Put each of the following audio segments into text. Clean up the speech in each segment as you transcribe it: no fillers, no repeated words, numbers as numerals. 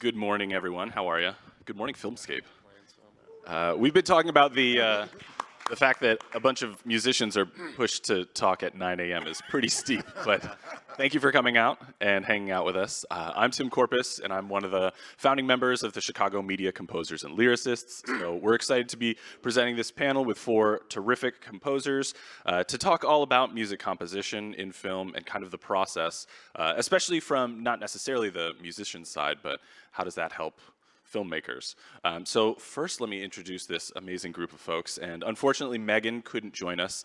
Good morning, everyone. How are you? Good morning, Filmscape. We've been talking about the fact that a bunch of musicians are pushed to talk at 9 a.m. is pretty steep, but thank you for coming out and hanging out with us. I'm Tim Corpus, and I'm one of the founding members of the Chicago Media Composers and Lyricists. So we're excited to be presenting this panel with four terrific composers to talk all about music composition in film and kind of the process, especially from not necessarily the musician side, but how does that help filmmakers. So first, let me introduce this amazing group of folks. And unfortunately, Megan couldn't join us.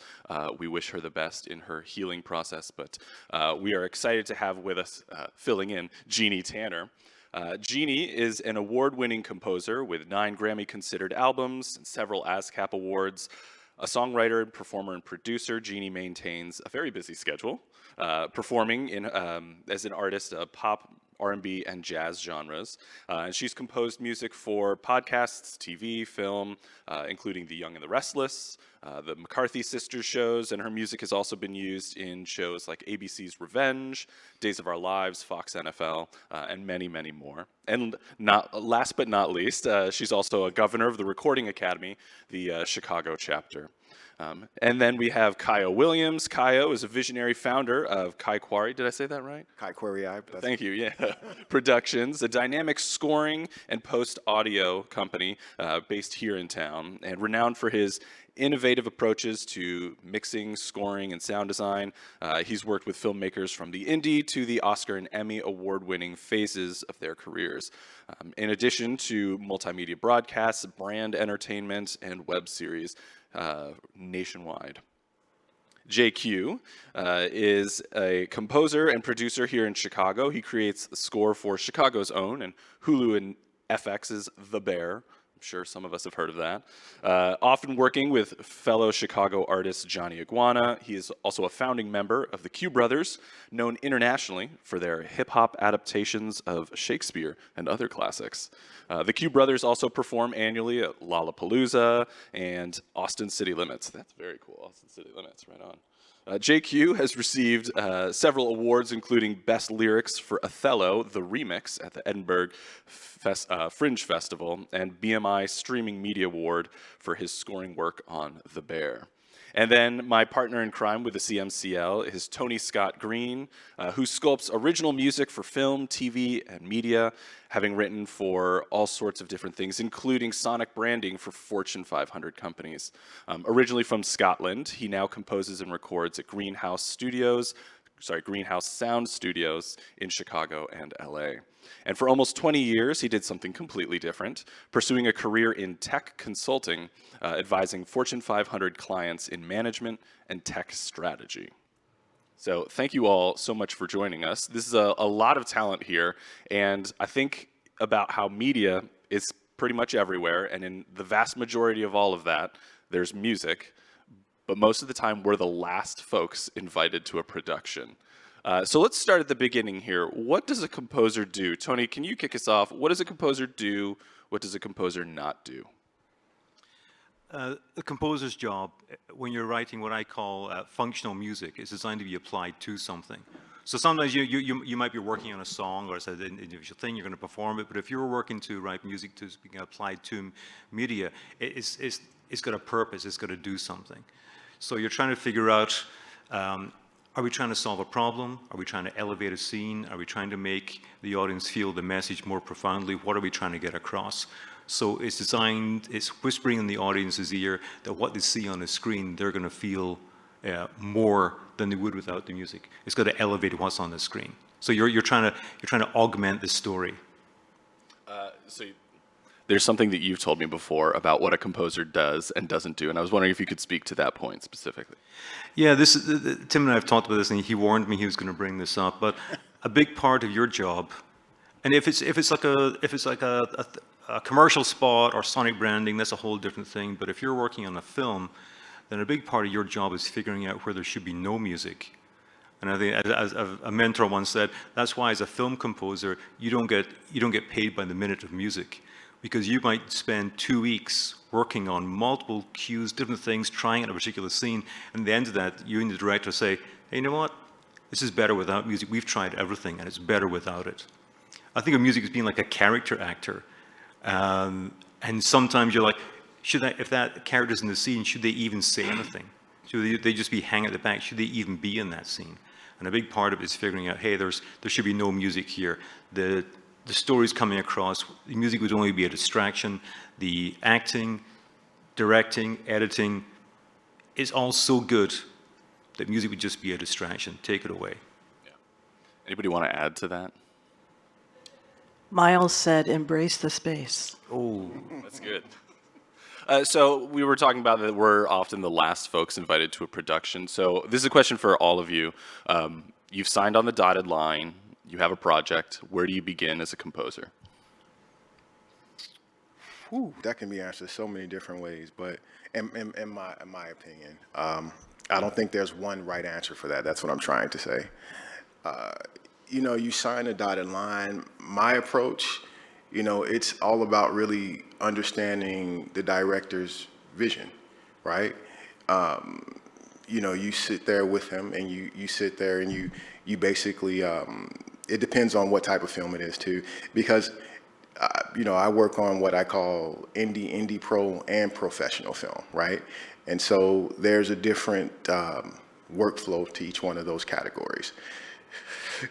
We wish her the best in her healing process, but we are excited to have with us, filling in, Jeannie Tanner. Jeannie is an award-winning composer with 9 Grammy-considered albums and several ASCAP awards. A songwriter, performer, and producer, Jeannie maintains a very busy schedule, performing as an artist of pop, R&B, and jazz genres. And she's composed music for podcasts, TV, film, including The Young and the Restless, the McCarthy Sisters shows, and her music has also been used in shows like ABC's Revenge, Days of Our Lives, Fox NFL, and many, many more. And last but not least, she's also a governor of the Recording Academy, the Chicago chapter. And then we have Kaio Williams. Kaio is a visionary founder of Kai Quarry. Did I say that right? Kai Quarry. Thank you. Yeah, Productions, a dynamic scoring and post-audio company based here in town, and renowned for his innovative approaches to mixing, scoring, and sound design. He's worked with filmmakers from the indie to the Oscar and Emmy award-winning phases of their careers. In addition to multimedia broadcasts, brand entertainment, and web series nationwide. JQ is a composer and producer here in Chicago. He creates the score for Chicago's Own and Hulu and FX's The Bear. I'm sure some of us have heard of that. Often working with fellow Chicago artist Johnny Iguana. He is also a founding member of the Q Brothers, known internationally for their hip-hop adaptations of Shakespeare and other classics. The Q Brothers also perform annually at Lollapalooza and Austin City Limits. That's very cool, Austin City Limits, right on. JQ has received several awards, including Best Lyrics for Othello, the remix at the Edinburgh Fringe Festival, and BMI Streaming Media Award for his scoring work on The Bear. And then my partner in crime with the CMCL is Tony Scott Green, who sculpts original music for film, TV, and media, having written for all sorts of different things, including sonic branding for Fortune 500 companies. Originally from Scotland, he now composes and records at Greenhouse Sound Studios in Chicago and LA. And for almost 20 years, he did something completely different, pursuing a career in tech consulting, advising Fortune 500 clients in management and tech strategy. So thank you all so much for joining us. This is a lot of talent here, and I think about how media is pretty much everywhere, and in the vast majority of all of that, there's music, but most of the time we're the last folks invited to a production. So let's start at the beginning here. What does a composer do? Tony, can you kick us off? What does a composer do? What does a composer not do? The composer's job, when you're writing what I call functional music, is designed to be applied to something. So sometimes you might be working on a song or an individual thing, you're going to perform it, but if you're working to write music to be applied to media, it's got a purpose, it's got to do something. So you're trying to figure out, are we trying to solve a problem? Are we trying to elevate a scene? Are we trying to make the audience feel the message more profoundly? What are we trying to get across? So it's designed, it's whispering in the audience's ear that what they see on the screen, they're going to feel more than they would without the music. It's got to elevate what's on the screen. So you're trying to augment the story. There's something that you've told me before about what a composer does and doesn't do, and I was wondering if you could speak to that point specifically. Yeah, Tim and I have talked about this, and he warned me he was going to bring this up. But a big part of your job, and if it's like a commercial spot or sonic branding, that's a whole different thing. But if you're working on a film, then a big part of your job is figuring out where there should be no music. And I think, as a mentor once said, that's why as a film composer, you don't get paid by the minute of music. Because you might spend 2 weeks working on multiple cues, different things, trying out a particular scene, and at the end of that, you and the director say, hey, you know what? This is better without music. We've tried everything, and it's better without it. I think of music as being like a character actor. And sometimes you're like, if that character's in the scene, should they even say anything? Should they just be hanging at the back? Should they even be in that scene? And a big part of it is figuring out, hey, there should be no music here. The story's coming across. The music would only be a distraction. The acting, directing, editing is all so good that music would just be a distraction. Take it away. Yeah. Anybody want to add to that? Miles said, embrace the space. Oh, That's good. So we were talking about that we're often the last folks invited to a production. So this is a question for all of you. You've signed on the dotted line. You have a project. Where do you begin as a composer? Whew, that can be answered so many different ways, but in my opinion, I don't think there's one right answer for that. That's what I'm trying to say. You sign a dotted line. My approach, it's all about really understanding the director's vision, right? You sit there with him, and you sit there and you basically, it depends on what type of film it is too, because I work on what I call indie pro, and professional film, right? And so there's a different workflow to each one of those categories.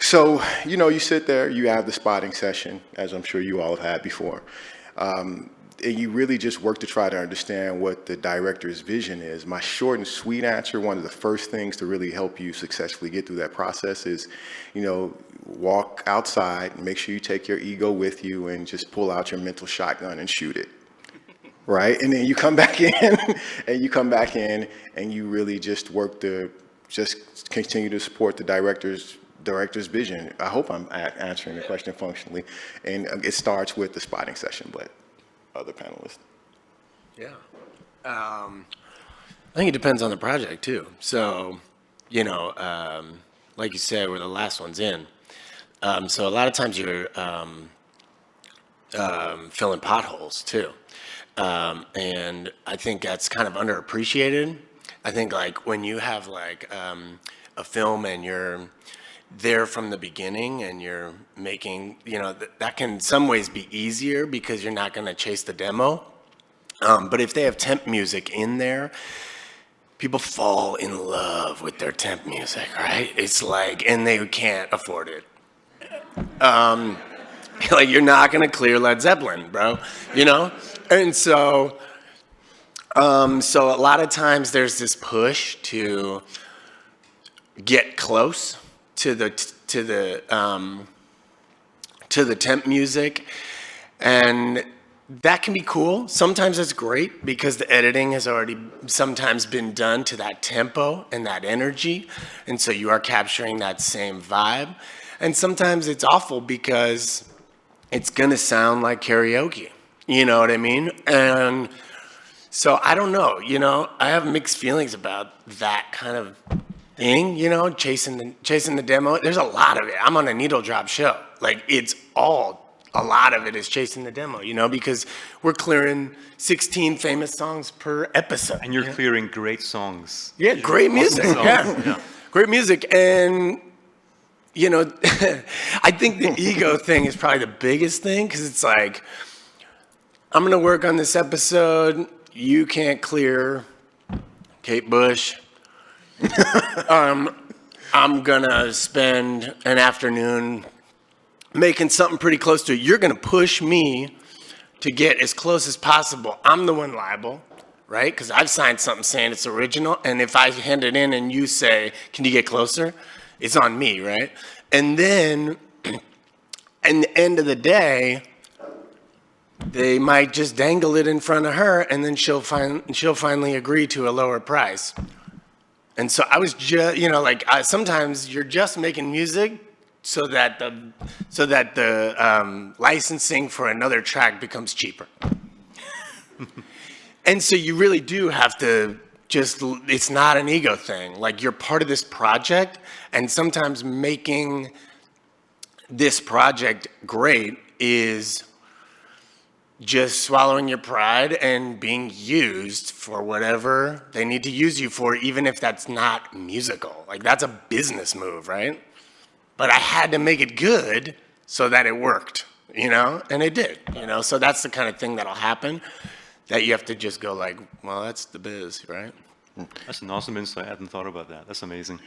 So, you sit there, you have the spotting session, as I'm sure you all have had before. And you really just work to try to understand what the director's vision is. My short and sweet answer, one of the first things to really help you successfully get through that process is, walk outside, make sure you take your ego with you, and just pull out your mental shotgun and shoot it. Right? And then you come back in, and you really just work to just continue to support the director's vision. I hope I'm answering the question functionally. And it starts with the spotting session, but other panelists. Yeah. I think it depends on the project too. So, like you said, we're the last ones in. So a lot of times you're filling potholes too. And I think that's kind of underappreciated. I think like when you have like a film and you're there from the beginning and you're making, that can in some ways be easier because you're not going to chase the demo. But if they have temp music in there, people fall in love with their temp music, right? It's like, and they can't afford it. Like you're not going to clear Led Zeppelin, bro, And so a lot of times there's this push to get close to the temp music, and that can be cool. Sometimes it's great because the editing has already sometimes been done to that tempo and that energy, and so you are capturing that same vibe. And sometimes it's awful because it's gonna sound like karaoke. You know what I mean? And so I don't know. I have mixed feelings about that kind of thing, chasing the demo. There's a lot of it. I'm on a needle drop show. Like a lot of it is chasing the demo, because we're clearing 16 famous songs per episode. and you're clearing great songs. Yeah, great music. Yeah. Great music. And, I think the ego thing is probably the biggest thing, because it's like, I'm going to work on this episode. You can't clear Kate Bush. I'm gonna spend an afternoon making something pretty close to it. You're gonna push me to get as close as possible. I'm the one liable, right? Because I've signed something saying it's original, and if I hand it in and you say, can you get closer? It's on me, right? And then, at the end of the day, they might just dangle it in front of her, and then she'll finally agree to a lower price. And so I was just, sometimes you're just making music so that the licensing for another track becomes cheaper. And so you really do have to it's not an ego thing. Like you're part of this project, and sometimes making this project great is just swallowing your pride and being used for whatever they need to use you for, even if that's not musical. Like that's a business move, right? But I had to make it good so that it worked, you know? And it did, you know? So that's the kind of thing that'll happen that you have to just go like, well, that's the biz, right? That's an awesome insight. I hadn't thought about that. That's amazing.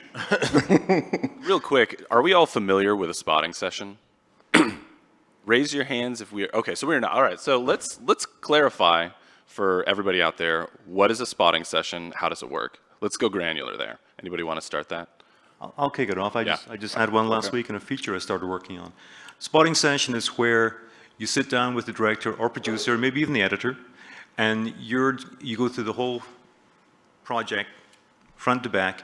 Real quick, are we all familiar with a spotting session? Raise your hands if we are. Okay, so we're not. All right, so let's clarify for everybody out there, what is a spotting session? How does it work? Let's go granular there. Anybody want to start that? I'll kick it off. I Yeah. just had one last week in a feature I started working on. Spotting session is where you sit down with the director or producer, maybe even the editor, and you go through the whole project, front to back,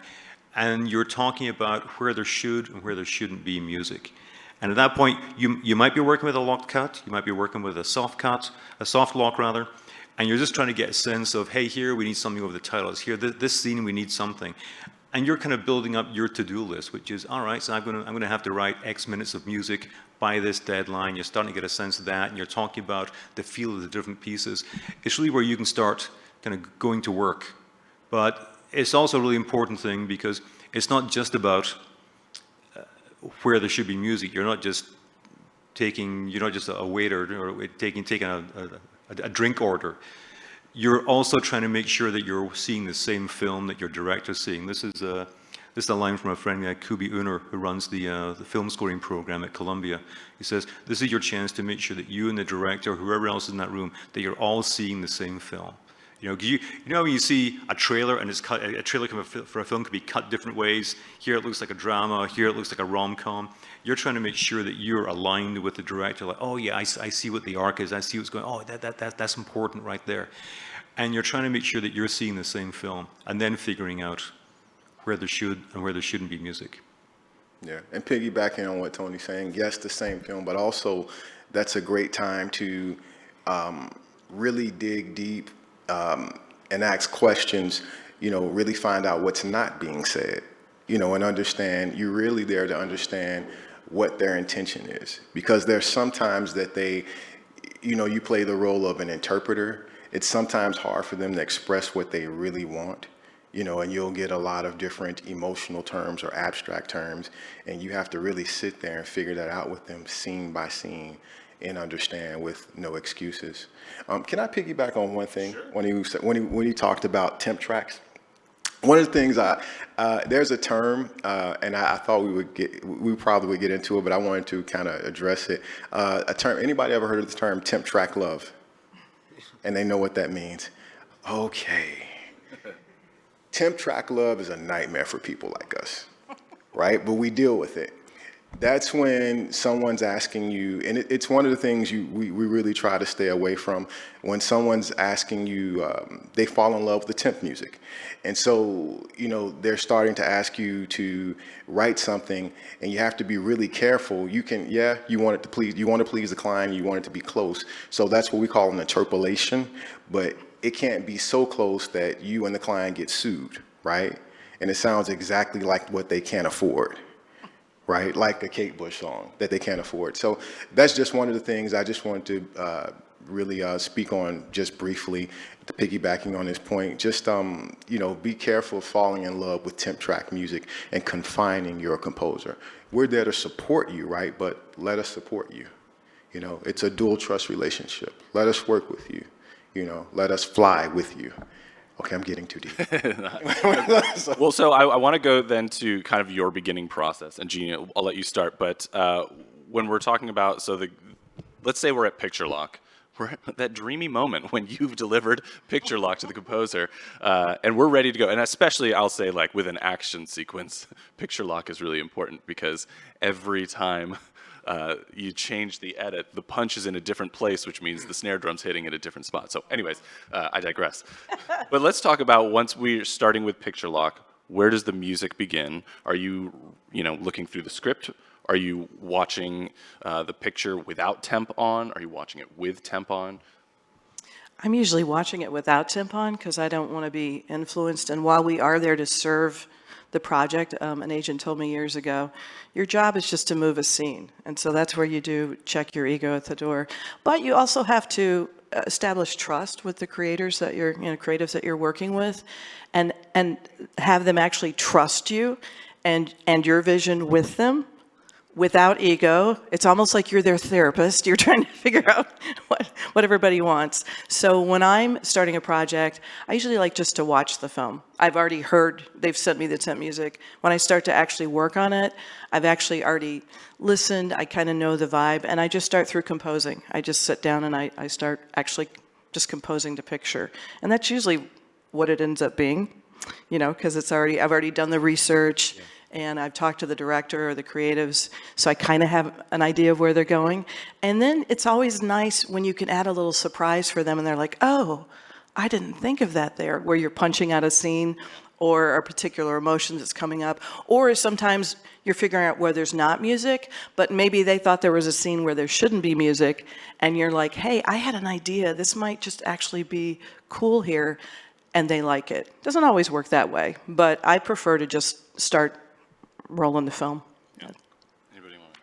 and you're talking about where there should and where there shouldn't be music. And at that point, you might be working with a locked cut, you might be working with a soft cut, a soft lock rather, and you're just trying to get a sense of, hey, here we need something over the titles, here, this scene we need something. And you're kind of building up your to-do list, which is, all right, so I'm gonna have to write X minutes of music by this deadline. You're starting to get a sense of that, and you're talking about the feel of the different pieces. It's really where you can start kind of going to work. But it's also a really important thing because it's not just about where there should be music. You're not just a waiter or taking a drink order. You're also trying to make sure that you're seeing the same film that your director's seeing. This is a line from a friend, Kubi Uner, who runs the film scoring program at Columbia. He says, this is your chance to make sure that you and the director, whoever else is in that room, that you're all seeing the same film. You know when you see a trailer and a trailer for a film can be cut different ways. Here it looks like a drama. Here it looks like a rom-com. You're trying to make sure that you're aligned with the director. Like, oh yeah, I see what the arc is. I see what's going. Oh, that's important right there. And you're trying to make sure that you're seeing the same film, and then figuring out where there should and where there shouldn't be music. Yeah, and piggybacking on what Tony's saying, yes, the same film, but also that's a great time to really dig deep and ask questions, really find out what's not being said, and understand, you're really there to understand what their intention is. Because there's sometimes that they, you play the role of an interpreter. It's sometimes hard for them to express what they really want, and you'll get a lot of different emotional terms or abstract terms, and you have to really sit there and figure that out with them scene by scene and understand with no excuses. Can I piggyback on one thing? Sure. When he talked about temp tracks? One of the things there's a term, and I thought we probably would get into it, but I wanted to kind of address it. A term. Anybody ever heard of the term temp track love? And they know what that means. Okay. Temp track love is a nightmare for people like us, right? But we deal with it. That's when someone's asking you, and it's one of the things we really try to stay away from. When someone's asking you, they fall in love with the temp music. And so, they're starting to ask you to write something, and you have to be really careful. You want to please the client, you want it to be close. So that's what we call an interpolation, but it can't be so close that you and the client get sued, right? And it sounds exactly like what they can't afford. Right, like a Kate Bush song that they can't afford. So that's just one of the things I just wanted to really speak on just briefly, to piggybacking on this point. Just be careful of falling in love with temp track music and confining your composer. We're there to support you, right? But let us support you. It's a dual trust relationship. Let us work with you. Let us fly with you. Okay, I'm getting too deep. Well, so I want to go then to kind of your beginning process, and Jeannie, I'll let you start. But when we're talking about, let's say we're at picture lock. We're at that dreamy moment when you've delivered picture lock to the composer, and we're ready to go. And especially, I'll say, like with an action sequence, picture lock is really important because every time you change the edit, the punch is in a different place, which means the snare drum's hitting at a different spot. So anyways, I digress. But let's talk about, once we're starting with picture lock, where does the music begin? Are you, looking through the script? Are you watching the picture without temp on? Are you watching it with temp on? I'm usually watching it without temp on because I don't want to be influenced. And while we are there to serve the project, an agent told me years ago, your job is just to move a scene. And so that's where you do check your ego at the door. But you also have to establish trust with the creators that you're, creatives that you're working with, and have them actually trust you and your vision with them, without ego. It's almost like you're their therapist. You're trying to figure out what everybody wants. So when I'm starting a project, I usually like just to watch the film. I've already heard, they've sent me the temp music. When I start to actually work on it, I've actually already listened, I kind of know the vibe, and I just start through composing. I just sit down and I start actually just composing to picture. And that's usually what it ends up being, you know, because I've already done the research. Yeah. And I've talked to the director or the creatives, so I kind of have an idea of where they're going. And then it's always nice when you can add a little surprise for them and they're like, oh, I didn't think of that there, where you're punching out a scene or a particular emotion that's coming up. Or sometimes you're figuring out where there's not music, but maybe they thought there was a scene where there shouldn't be music, and you're like, hey, I had an idea. This might just actually be cool here, and they like it. Doesn't always work that way, but I prefer to just start rolling the film. Yeah. Anybody want?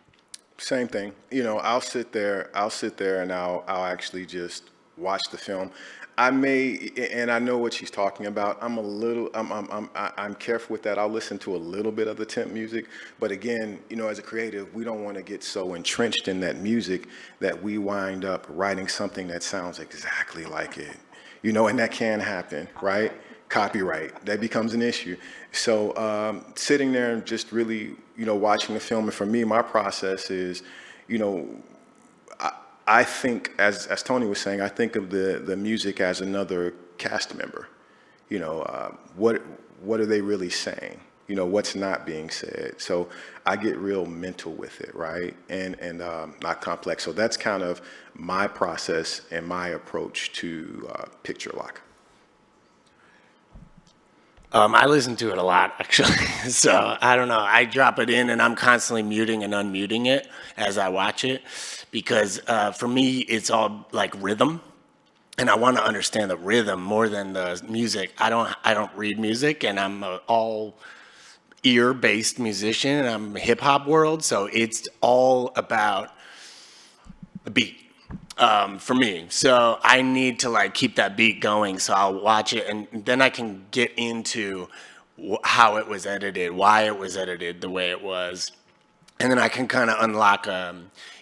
Same thing. You know, I'll sit there and I'll actually just watch the film. I may, and I know what she's talking about. I'm careful with that. I'll listen to a little bit of the temp music, but again, you know, as a creative, we don't want to get so entrenched in that music that we wind up writing something that sounds exactly like it. You know, and that can happen, right? Copyright, that becomes an issue. So sitting there and just really, you know, watching the film, and for me, my process is, you know, I think, as Tony was saying, I think of the music as another cast member. You know, what are they really saying? You know, what's not being said? So I get real mental with it, right? And not complex. So that's kind of my process and my approach to picture lock. I listen to it a lot, actually. So I don't know. I drop it in and I'm constantly muting and unmuting it as I watch it because for me, it's all like rhythm. And I want to understand the rhythm more than the music. I don't read music, and I'm all ear-based musician, and I'm hip hop world. So it's all about the beat. For me. So I need to like keep that beat going. So I'll watch it and then I can get into how it was edited, why it was edited the way it was. And then I can kind of unlock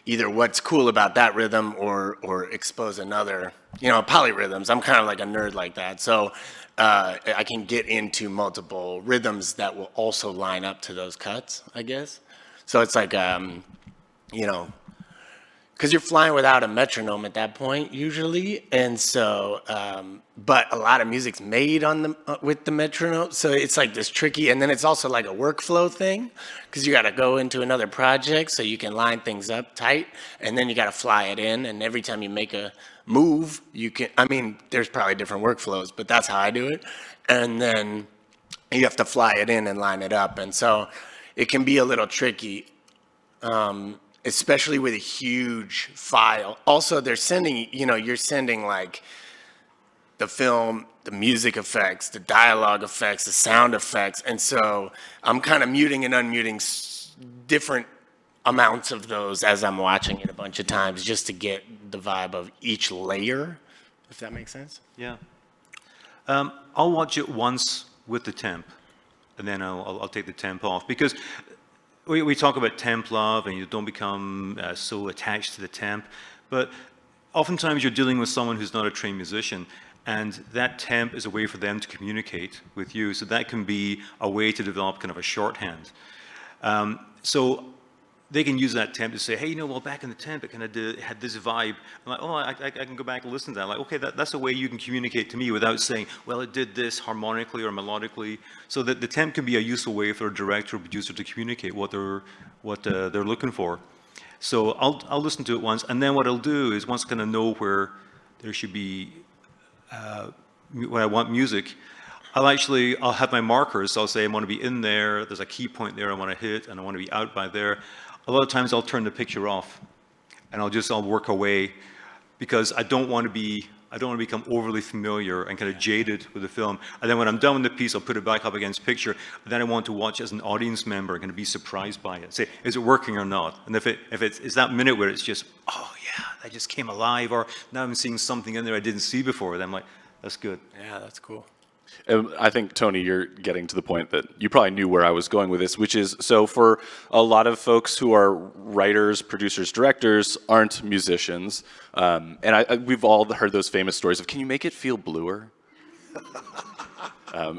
either what's cool about that rhythm or expose another, you know, polyrhythms. I'm kind of like a nerd like that. So I can get into multiple rhythms that will also line up to those cuts, I guess. So it's like, you know, because you're flying without a metronome at that point usually, and so but a lot of music's made on the with the metronome, so it's like this tricky, and then it's also like a workflow thing because you got to go into another project so you can line things up tight, and then you got to fly it in, and every time you make a move, you can. I mean, there's probably different workflows, but that's how I do it, and then you have to fly it in and line it up, and so it can be a little tricky. Especially with a huge file. Also, they're sending, you know, you're sending like the film, the music effects, the dialogue effects, the sound effects. And so I'm kind of muting and unmuting different amounts of those as I'm watching it a bunch of times just to get the vibe of each layer, if that makes sense. Yeah. I'll watch it once with the temp, and then I'll take the temp off because we talk about temp love and you don't become so attached to the temp, but oftentimes you're dealing with someone who's not a trained musician, and that temp is a way for them to communicate with you, so that can be a way to develop kind of a shorthand. So they can use that temp to say, hey, you know, well, back in the temp, it kind of had this vibe. I'm like, oh, I can go back and listen to that. Like, okay, that's a way you can communicate to me without saying, well, it did this harmonically or melodically. So that the temp can be a useful way for a director or producer to communicate what they're looking for. So I'll listen to it once, and then what I'll do is once I kind of know where there should be, when I want music, I'll have my markers. So I'll say I want to be in there. There's a key point there I want to hit, and I want to be out by there. A lot of times I'll turn the picture off, and I'll work away, because I don't want to become overly familiar and kind of jaded with the film. And then when I'm done with the piece, I'll put it back up against picture. And then I want to watch as an audience member and kind of be surprised by it. Say, is it working or not? And if it's that minute where it's just, oh yeah, that just came alive, or now I'm seeing something in there I didn't see before, then I'm like, that's good. Yeah, that's cool. I think, Tony, you're getting to the point that you probably knew where I was going with this, which is, so for a lot of folks who are writers, producers, directors, aren't musicians, and we've all heard those famous stories of, can you make it feel bluer?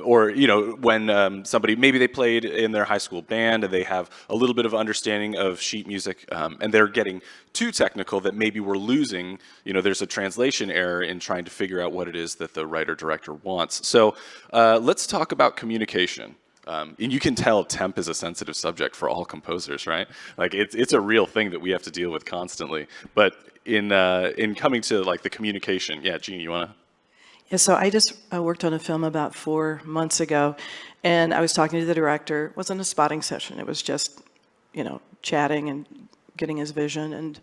Or, you know, when somebody, maybe they played in their high school band and they have a little bit of understanding of sheet music, and they're getting too technical that maybe we're losing, you know, there's a translation error in trying to figure out what it is that the writer-director wants. So let's talk about communication. And you can tell temp is a sensitive subject for all composers, right? Like it's a real thing that we have to deal with constantly. But in coming to like the communication, yeah, Jeannie, you wanna? Yeah, so I just worked on a film about 4 months ago, and I was talking to the director. It wasn't a spotting session. It was just, you know, chatting and getting his vision. And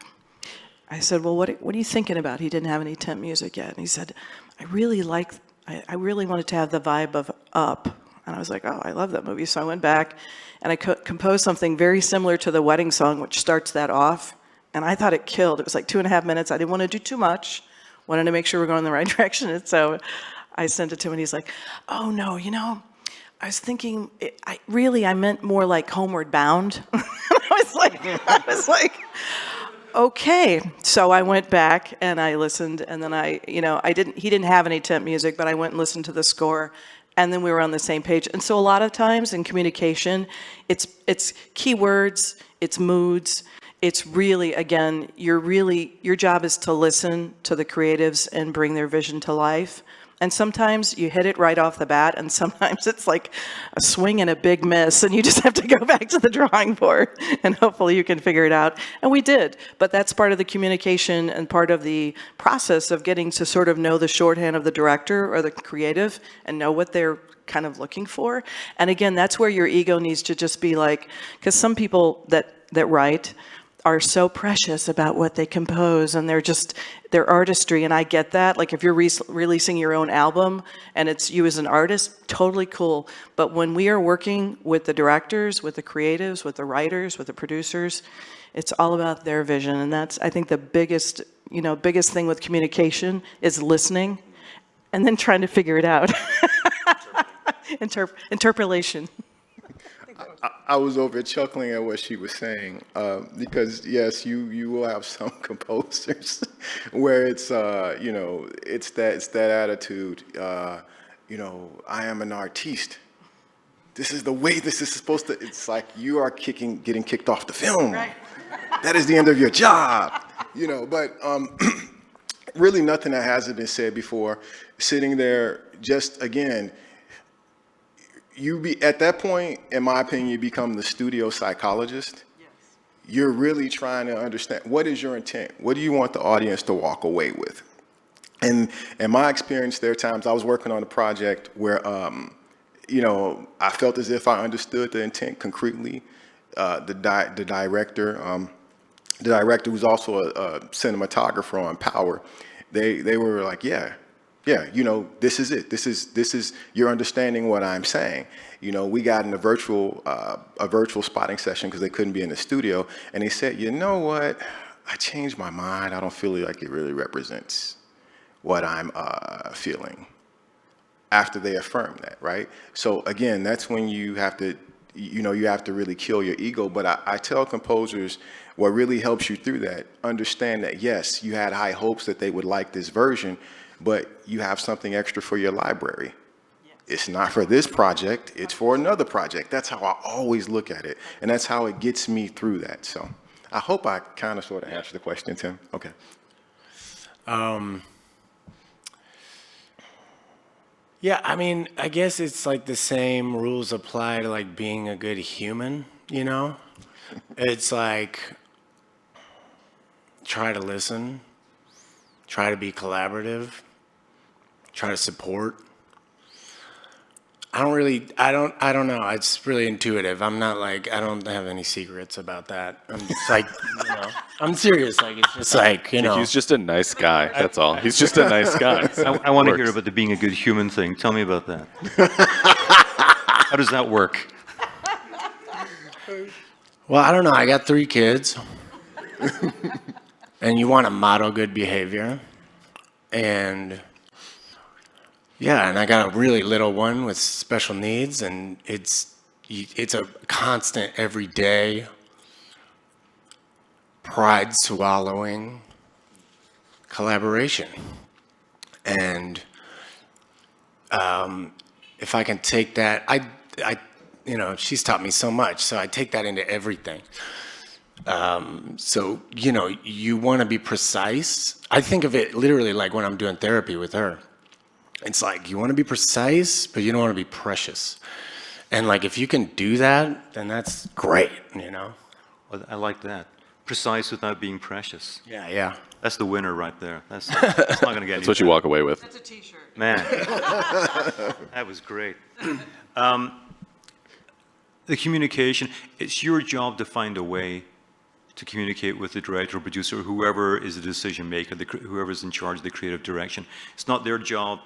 I said, well, what are you thinking about? He didn't have any temp music yet. And he said, I really wanted to have the vibe of Up. And I was like, oh, I love that movie. So I went back and I composed something very similar to the wedding song, which starts that off. And I thought it killed. It was like 2.5 minutes. I didn't want to do too much. Wanted to make sure we're going in the right direction. And so I sent it to him and he's like, oh no, you know, I was thinking, I meant more like Homeward Bound. I was like, okay. So I went back and I listened, and then he didn't have any temp music, but I went and listened to the score, and then we were on the same page. And so a lot of times in communication, it's keywords, it's moods. It's really, again, your job is to listen to the creatives and bring their vision to life. And sometimes you hit it right off the bat, and sometimes it's like a swing and a big miss, and you just have to go back to the drawing board, and hopefully you can figure it out. And we did, but that's part of the communication and part of the process of getting to sort of know the shorthand of the director or the creative and know what they're kind of looking for. And again, that's where your ego needs to just be like, because some people that write are so precious about what they compose and their artistry, and I get that. Like if you're releasing your own album and it's you as an artist, totally cool. But when we are working with the directors, with the creatives, with the writers, with the producers, it's all about their vision. And that's, I think, the biggest thing with communication is listening and then trying to figure it out. Interpolation. I was over chuckling at what she was saying because yes, you will have some composers where it's it's that attitude. I am an artiste. This is the way this is supposed to. It's like you are getting kicked off the film. Right. That is the end of your job. But really nothing that hasn't been said before. Sitting there, just again. At that point, in my opinion, you become the studio psychologist. Yes. You're really trying to understand, what is your intent? What do you want the audience to walk away with? And in my experience, there are times I was working on a project where, I felt as if I understood the intent concretely. The director who's also a cinematographer on Power, they were like, yeah, this is it. This is you're understanding what I'm saying. We got in a virtual spotting session because they couldn't be in the studio, and they said, you know what? I changed my mind. I don't feel like it really represents what I'm feeling. After they affirmed that, right? So again, that's when you have to, you have to really kill your ego. But I tell composers, what really helps you through that, understand that yes, you had high hopes that they would like this version, but you have something extra for your library. Yes. It's not for this project, it's for another project. That's how I always look at it. And that's how it gets me through that. So I hope I kind of sort of answered the question, Tim. Okay. Yeah, I mean, I guess it's like the same rules apply to like being a good human, It's like, try to listen, try to be collaborative, try to support. I don't know. It's really intuitive. I'm not like, I don't have any secrets about that. I'm just like, I'm serious. Like, it's just like, He's just a nice guy. That's all. He's just a nice guy. So I want to hear about the being a good human thing. Tell me about that. How does that work? Well, I don't know. I got 3 kids. And you want to model good behavior. And Yeah, and I got a really little one with special needs, and it's a constant, everyday, pride swallowing collaboration. And if I can take that, she's taught me so much, so I take that into everything. So, you want to be precise. I think of it literally like when I'm doing therapy with her. It's like you want to be precise, but you don't want to be precious. And like if you can do that, then that's great, Well, I like that. Precise without being precious. Yeah, yeah. That's the winner right there. That's not going to get That's what you walk away with. That's a T-shirt. Man, that was great. The communication, it's your job to find a way to communicate with the director or producer, or whoever is the decision maker, whoever's in charge of the creative direction. It's not their job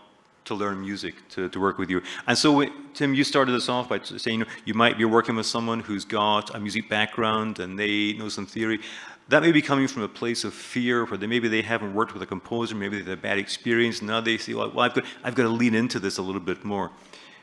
to learn music, to work with you. And so, Tim, you started this off by saying you might be working with someone who's got a music background and they know some theory. That may be coming from a place of fear, where maybe they haven't worked with a composer, maybe they had a bad experience, and now they say, well, I've got to lean into this a little bit more.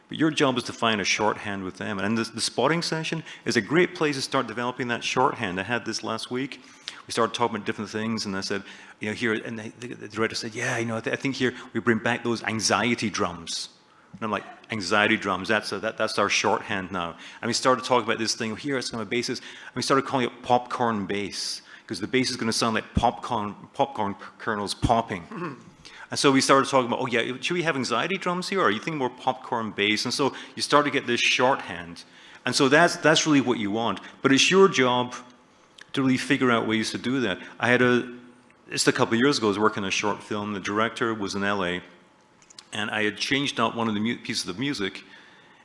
But your job is to find a shorthand with them. And the spotting session is a great place to start developing that shorthand. I had this last week. We started talking about different things, and I said, here, and the director said, yeah, I think here we bring back those anxiety drums. And I'm like, anxiety drums, that's our shorthand now. And we started talking about this thing, here it's going to be bases, and we started calling it popcorn bass, because the bass is going to sound like popcorn kernels popping. And so we started talking about, should we have anxiety drums here, or are you thinking more popcorn bass? And so you start to get this shorthand. And so that's really what you want. But it's your job to really figure out ways to do that. Just a couple of years ago, I was working on a short film. The director was in LA, and I had changed out one of the pieces of music,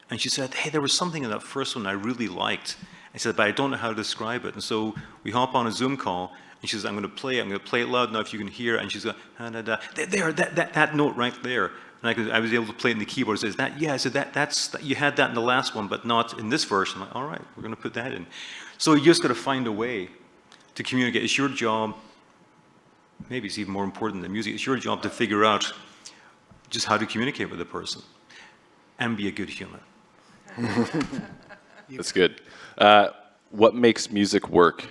and she said, hey, there was something in that first one I really liked. I said, but I don't know how to describe it. And so we hop on a Zoom call, and she says, I'm going to play it loud enough if you can hear. And she's going, that note right there. And I was able to play it in the keyboard. Says that, yeah. I said you had that in the last one, but not in this version. I'm like, all right, we're going to put that in. So you just got to find a way to communicate. It's your job. Maybe it's even more important than music. It's your job to figure out just how to communicate with a person and be a good human. That's good. What makes music work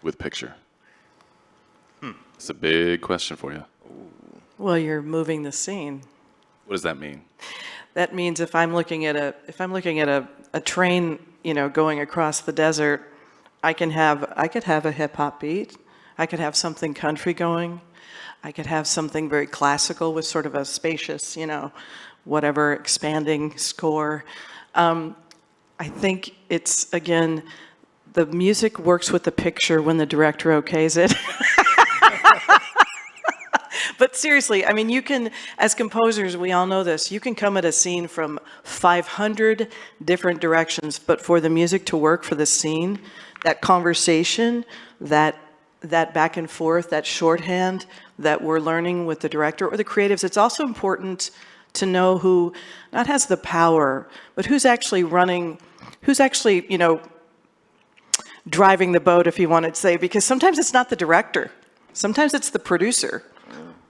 with picture? It's a big question for you. Well, you're moving the scene. What does that mean? That means if I'm looking at a train, going across the desert, I could have a hip hop beat. I could have something country going. I could have something very classical with sort of a spacious, whatever expanding score. I think it's, again, the music works with the picture when the director okays it. But seriously, I mean, you can, as composers, we all know this, you can come at a scene from 500 different directions, but for the music to work for the scene, that conversation, that back and forth, that shorthand that we're learning with the director or the creatives, it's also important to know who not has the power, but who's actually driving the boat, if you want to say, because sometimes it's not the director. Sometimes it's the producer.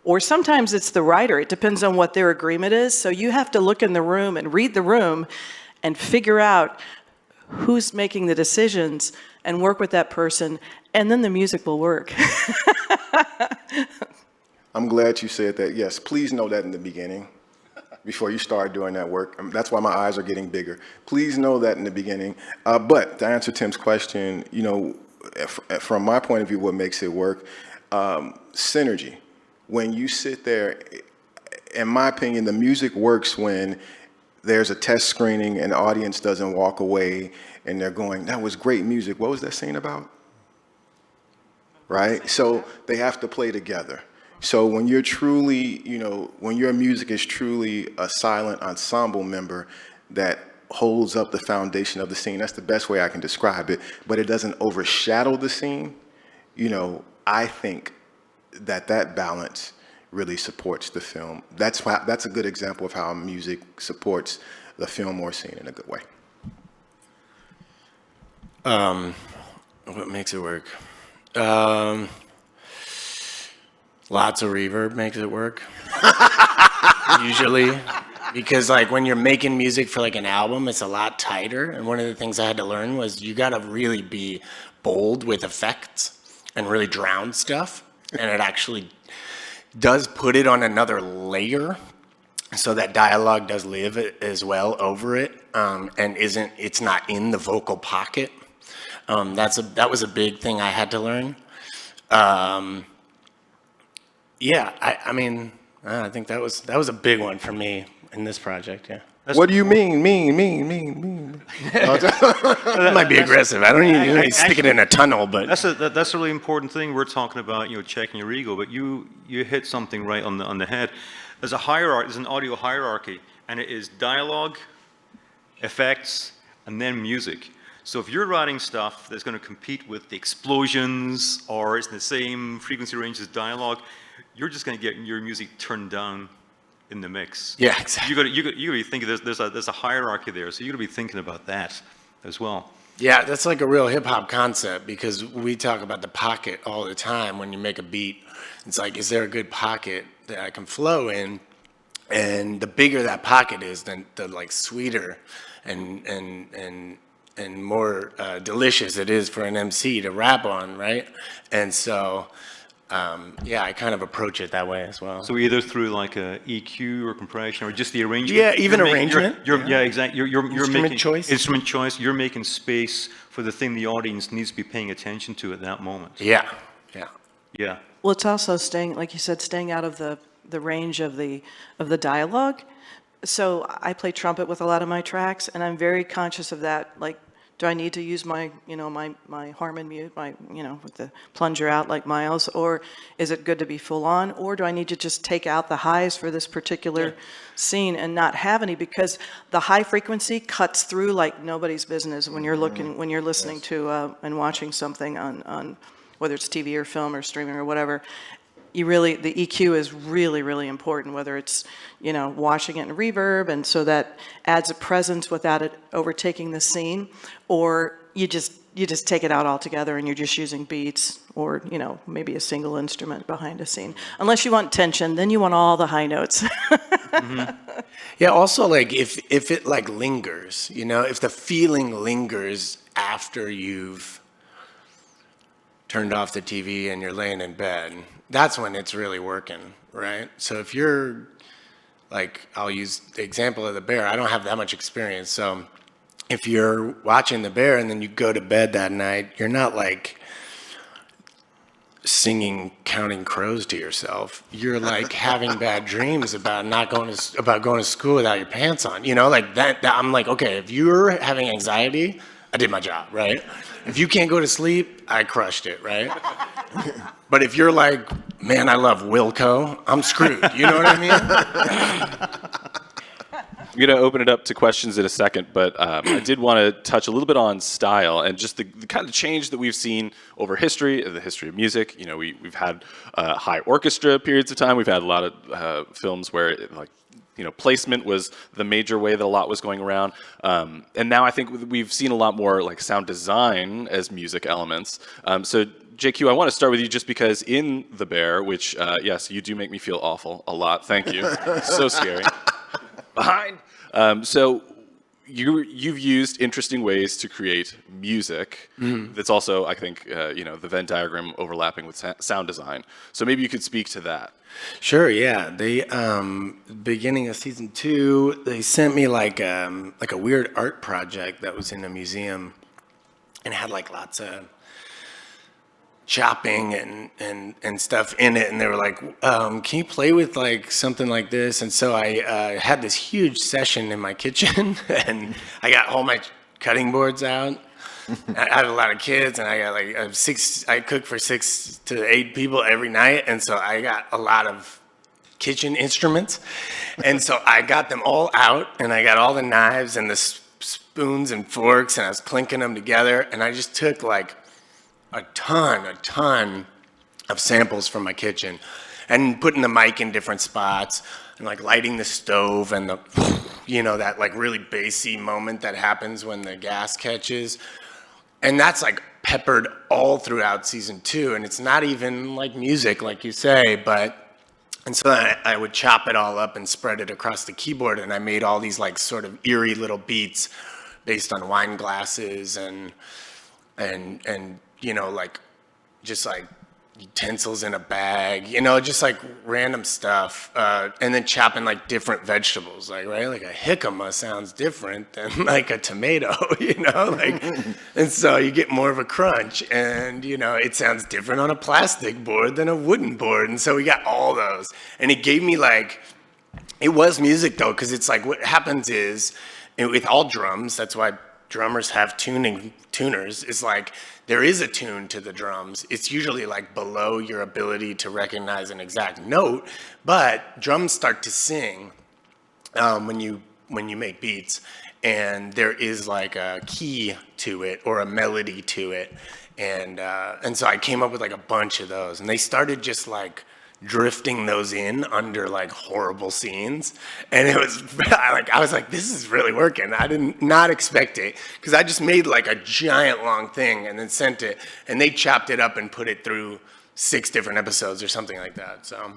Or sometimes it's the writer. It depends on what their agreement is. So you have to look in the room and read the room and figure out who's making the decisions and work with that person, and then the music will work. I'm glad you said that. Yes, please know that in the beginning, before you start doing that work. That's why my eyes are getting bigger. Please know that in the beginning. But to answer Tim's question, from my point of view, what makes it work, synergy. When you sit there, in my opinion, the music works when there's a test screening and the audience doesn't walk away and they're going, that was great music. What was that scene about? Right? So they have to play together. So when you're truly, when your music is truly a silent ensemble member that holds up the foundation of the scene, that's the best way I can describe it, but it doesn't overshadow the scene, I think that balance really supports the film. That's a good example of how music supports the film or scene in a good way. What makes it work? Lots of reverb makes it work. usually, because like when you're making music for like an album, it's a lot tighter. And one of the things I had to learn was you got to really be bold with effects and really drown stuff. And it actually does put it on another layer, so that dialogue does live as well over it, and it's not in the vocal pocket. That was a big thing I had to learn. Yeah, I mean, I think that was a big one for me in this project. Yeah, What do you mean? that might be aggressive. I don't even stick it in a tunnel, but That's a really important thing. We're talking about, checking your ego, but you hit something right on the head. There's a hierarchy, there's an audio hierarchy, and it is dialogue, effects, and then music. So if you're writing stuff that's going to compete with the explosions, or it's in the same frequency range as dialogue, you're just going to get your music turned down in the mix. yeah, exactly. You got to be thinking there's a hierarchy there, so you got to be thinking about that as well. Yeah, that's like a real hip hop concept, because we talk about the pocket all the time when you make a beat. It's like, is there a good pocket that I can flow in? And the bigger that pocket is, then the like sweeter and more delicious it is for an MC to rap on, right? And so, yeah, I kind of approach it that way as well. So either through like a EQ or compression or just the arrangement. Yeah, even arrangement. Yeah, exactly. You're Instrument making choice. instrument choice. You're making space for the thing the audience needs to be paying attention to at that moment. Yeah. Yeah. Well, it's also staying, like you said, staying out of the range of the dialogue. So I play trumpet with a lot of my tracks, and I'm very conscious of that. Like, do I need to use my Harmon mute, with the plunger out like Miles, or is it good to be full on, or do I need to just take out the highs for this particular scene and not have any, because the high frequency cuts through like nobody's business when you're listening to and watching something on whether it's TV or film or streaming or whatever. The EQ is really, really important, whether it's, washing it in reverb, and so that adds a presence without it overtaking the scene, or you just take it out altogether and you're just using beats or, maybe a single instrument behind a scene. Unless you want tension, then you want all the high notes. Yeah, also like if it like lingers, if the feeling lingers after you've turned off the TV and you're laying in bed, that's when it's really working, right? So if you're like, I'll use the example of the bear. I don't have that much experience. So if you're watching the bear and then you go to bed that night, you're not like singing Counting Crows to yourself. You're like having bad dreams about going to school without your pants on. Like that I'm like, okay, if you're having anxiety, I did my job, right? If you can't go to sleep, I crushed it, right? But if you're like, man, I love Wilco, I'm screwed. You know what I mean? I'm going to open it up to questions in a second, but I did want to touch a little bit on style and just the kind of change that we've seen over the history of music. We've had high orchestra periods of time. We've had a lot of films where placement was the major way that a lot was going around. And now I think we've seen a lot more like sound design as music elements. So JQ, I want to start with you just because in The Bear, which, yes, you do make me feel awful a lot. Thank you. So scary. Behind. So you've used interesting ways to create music that's also, I think, the Venn diagram overlapping with sound design. So maybe you could speak to that. Sure, yeah. They beginning of season 2, they sent me like a weird art project that was in a museum and had like lots of chopping and stuff in it, and they were like, can you play with like something like this? And so I had this huge session in my kitchen and I got all my cutting boards out. I have a lot of kids, and I got I cook for 6 to 8 people every night, and so I got a lot of kitchen instruments, and so I got them all out, and I got all the knives and the spoons and forks, and I was clinking them together, and I just took like a ton of samples from my kitchen, and putting the mic in different spots, and like lighting the stove, and that like really bassy moment that happens when the gas catches. And that's like peppered all throughout season 2, and it's not even like music, like you say, but And so I would chop it all up and spread it across the keyboard, and I made all these like sort of eerie little beats based on wine glasses and you know, like just like utensils in a bag, you know, just like random stuff, and then chopping like different vegetables, like, right, like a jicama sounds different than like a tomato, you know, like, and so you get more of a crunch, and you know, it sounds different on a plastic board than a wooden board, and so we got all those, and it gave me like, it was music though, because it's like what happens is with all drums, that's why drummers have tuners, is like there is a tune to the drums. It's usually like below your ability to recognize an exact note, but drums start to sing when you make beats, and there is like a key to it or a melody to it, and so I came up with like a bunch of those, and they started just like drifting those in under like horrible scenes, and it was like I was like, this is really working. I did not expect it, because I just made like a giant long thing and then sent it, and they chopped it up and put it through 6 different episodes or something like that. So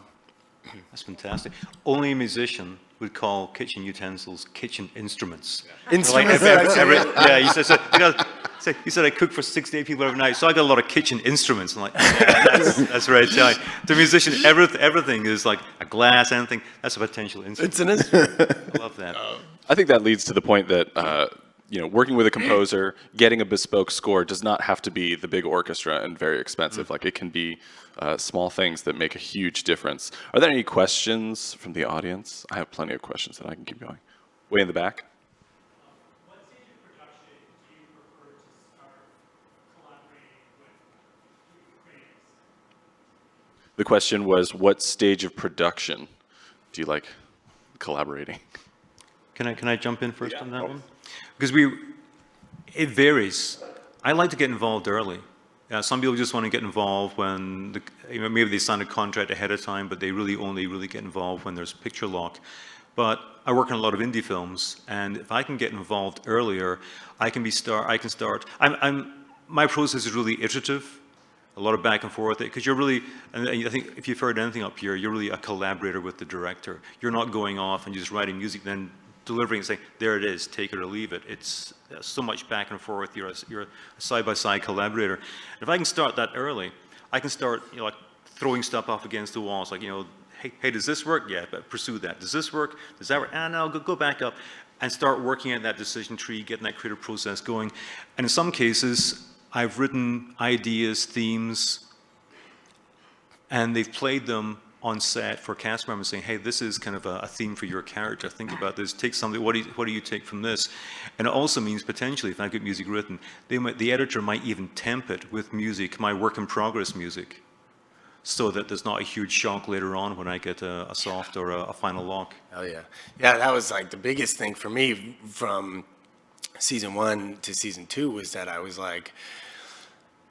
That's fantastic. Only a musician would call kitchen utensils kitchen instruments. instruments. Yeah, you said, you said I cook for 6 to 8 people every night, so I got a lot of kitchen instruments. I'm like, yeah, that's right. Italian. To a musician, everything is like a glass, anything. That's a potential instrument. It's an instrument. I love that. I think that leads to the point that you know, working with a composer, getting a bespoke score does not have to be the big orchestra and very expensive. Like, it can be small things that make a huge difference. Are there any questions from the audience? I have plenty of questions, and I can keep going. Way in the back. What stage of production do you prefer to start collaborating with creatives? The question was, what stage of production do you like collaborating? Can I jump in first on that one? Because it varies. I like to get involved early. Some people just want to get involved when maybe they sign a contract ahead of time, but they only really get involved when there's picture lock. But I work on a lot of indie films, and if I can get involved earlier, I can start. My process is really iterative, a lot of back and forth, because you're really, and I think if you've heard anything up here, you're really a collaborator with the director. You're not going off and just writing music, then delivering and saying, there it is, take it or leave it. It's so much back and forth. You're a side-by-side collaborator. And if I can start that early, I can start, you know, like throwing stuff off against the walls, like, you know, hey, does this work? Yeah, but pursue that. Does this work? Does that work? Ah, no, go back up, and start working at that decision tree, getting that creative process going. And in some cases, I've written ideas, themes, and they've played them on set for cast members, saying, hey, this is kind of a theme for your character. Think about this. Take something. What do you take from this? And it also means potentially, if I get music written, the editor might even temp it with music, my work in progress music, so that there's not a huge shock later on when I get a soft or a final lock. Oh yeah, yeah. That was like the biggest thing for me from season 1 to season 2 was that I was like,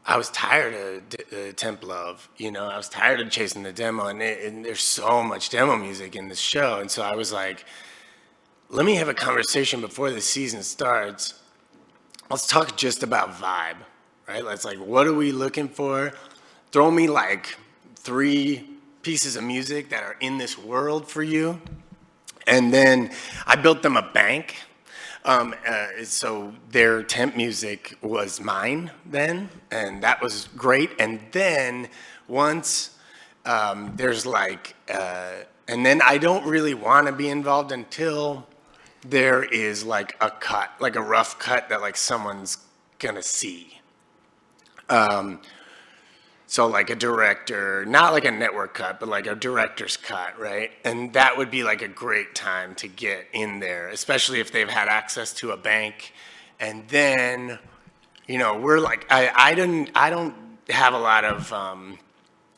I was tired of temp love, you know. I was tired of chasing the demo, and there's so much demo music in this show, and so I was like, let me have a conversation before the season starts. Let's talk just about vibe, right? Let's like, what are we looking for? Throw me like 3 pieces of music that are in this world for you, and then I built them a bank. So their temp music was mine then, and that was great. And then once there's like, and then I don't really want to be involved until there is like a cut, like a rough cut that like someone's gonna see. So like a director, not like a network cut, but like a director's cut, right? And that would be like a great time to get in there, especially if they've had access to a bank. And then, you know, we're like, I don't have a lot of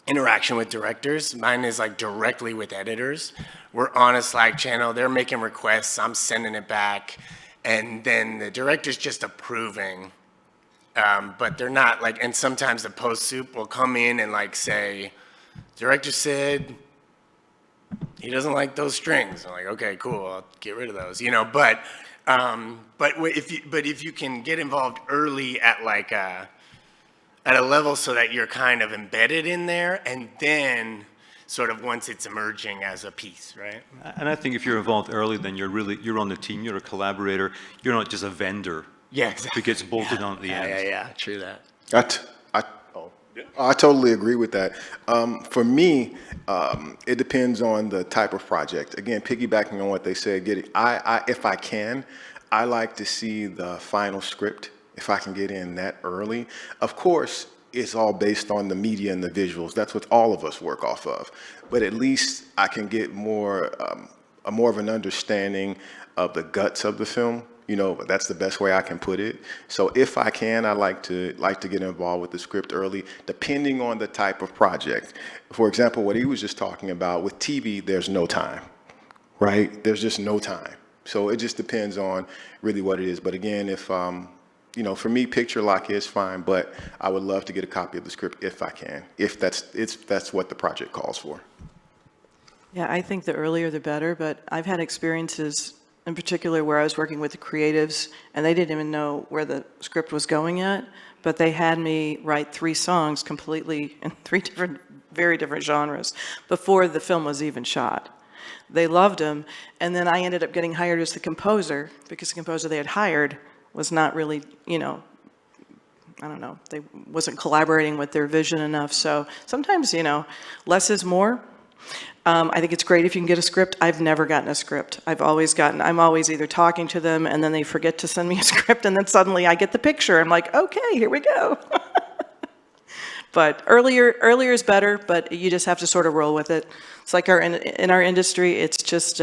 interaction with directors. Mine is like directly with editors. We're on a Slack channel, they're making requests, I'm sending it back. And then the director's just approving. But they're not like, and sometimes the post soup will come in and like say, director said he doesn't like those strings. I'm like, okay, cool, I'll get rid of those, you know. But if you can get involved early at like at a level so that you're kind of embedded in there, and then sort of once it's emerging as a piece, right? And I think if you're involved early, then you're on the team, you're a collaborator, you're not just a vendor Yeah, who exactly. gets bolted on at the end. Yeah, true that. I totally agree with that. For me, it depends on the type of project. Again, piggybacking on what they said, if I can, I like to see the final script, if I can get in that early. Of course, it's all based on the media and the visuals. That's what all of us work off of. But at least I can get more of an understanding of the guts of the film. You know, that's the best way I can put it. So if I can, I like to get involved with the script early, depending on the type of project. For example, what he was just talking about with TV, there's no time, right? There's just no time. So it just depends on really what it is. But again, if for me, picture lock is fine, but I would love to get a copy of the script if I can, if that's what the project calls for. Yeah, I think the earlier the better, but I've had experiences in particular where I was working with the creatives and they didn't even know where the script was going yet, but they had me write 3 songs completely in 3 very different genres before the film was even shot. They loved them, and then I ended up getting hired as the composer because the composer they had hired was not really, they wasn't collaborating with their vision enough. So sometimes, less is more. I think it's great if you can get a script. I've never gotten a script. I'm always either talking to them and then they forget to send me a script and then suddenly I get the picture. I'm like, okay, here we go. But earlier is better, but you just have to sort of roll with it. It's like in our industry, it's just,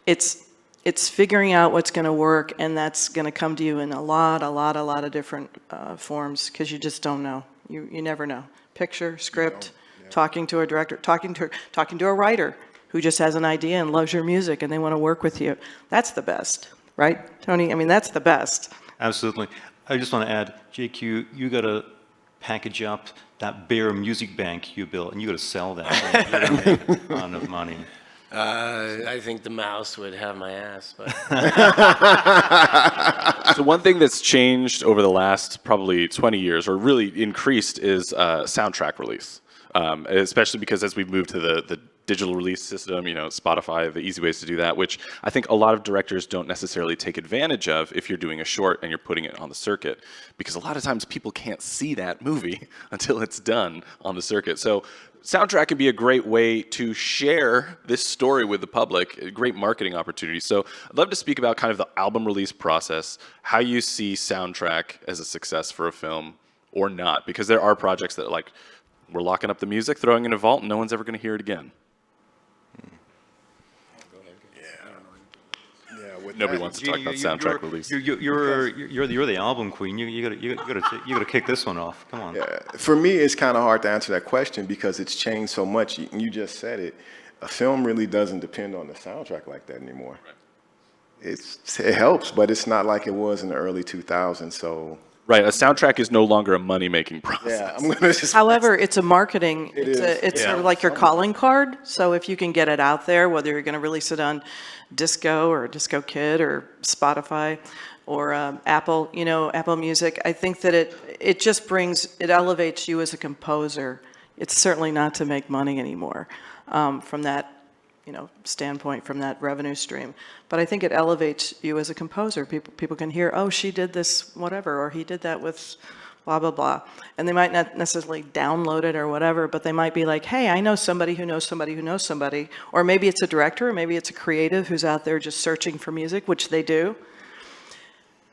it's figuring out what's going to work, and that's going to come to you in a lot of different forms because you just don't know. You never know. Picture, script, talking to a director, talking to a writer who just has an idea and loves your music and they want to work with you. That's the best, right, Tony? I mean, that's the best. Absolutely. I just want to add, JQ, you got to package up that bare music bank you built, and you got to sell that thing. You got to make a ton of money. I think the mouse would have my ass, but So one thing that's changed over the last probably 20 years, or really increased, is soundtrack release. Especially because as we've moved to the digital release system, Spotify, the easy ways to do that, which I think a lot of directors don't necessarily take advantage of if you're doing a short and you're putting it on the circuit, because a lot of times people can't see that movie until it's done on the circuit. So soundtrack can be a great way to share this story with the public, a great marketing opportunity. So I'd love to speak about kind of the album release process, how you see soundtrack as a success for a film or not, because there are projects that we're locking up the music, throwing it in a vault, and no one's ever going to hear it again. Nobody wants to talk about soundtrack release. You're the album queen. You got to kick this one off. Come on. Yeah. For me, it's kind of hard to answer that question because it's changed so much. You just said it. A film really doesn't depend on the soundtrack like that anymore. Right. It helps, but it's not like it was in the early 2000s. So. Right, a soundtrack is no longer a money-making process. Yeah, I'm gonna just. However, it's a marketing. It's Yeah. sort of like your calling card. So if you can get it out there, whether you're going to release it on Disco or Disco Kid or Spotify or Apple, Apple Music, I think that it just elevates you as a composer. It's certainly not to make money anymore from that standpoint, from that revenue stream. But I think it elevates you as a composer. People can hear, oh, she did this, whatever, or he did that with blah, blah, blah. And they might not necessarily download it or whatever, but they might be like, hey, I know somebody who knows somebody who knows somebody. Or maybe it's a director, or maybe it's a creative who's out there just searching for music, which they do.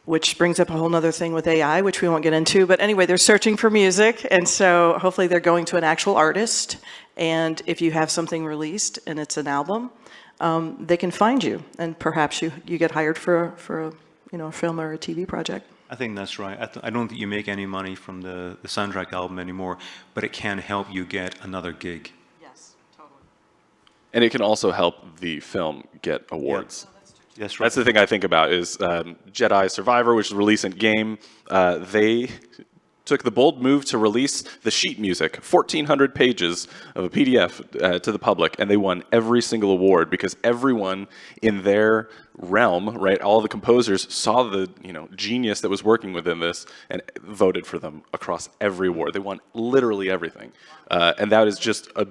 Which brings up a whole other thing with AI, which we won't get into. But anyway, they're searching for music, and so hopefully they're going to an actual artist. And if you have something released and it's an album, they can find you, and perhaps you get hired for a film or a TV project. I think that's right. I don't think you make any money from the soundtrack album anymore, but it can help you get another gig. Yes, totally. And it can also help the film get awards. That's right. That's the thing I think about is Jedi Survivor, which is a recent game. They took the bold move to release the sheet music, 1,400 pages of a PDF to the public, and they won every single award because everyone in their realm, right, all the composers saw the genius that was working within this and voted for them across every award. They won literally everything, and that is just a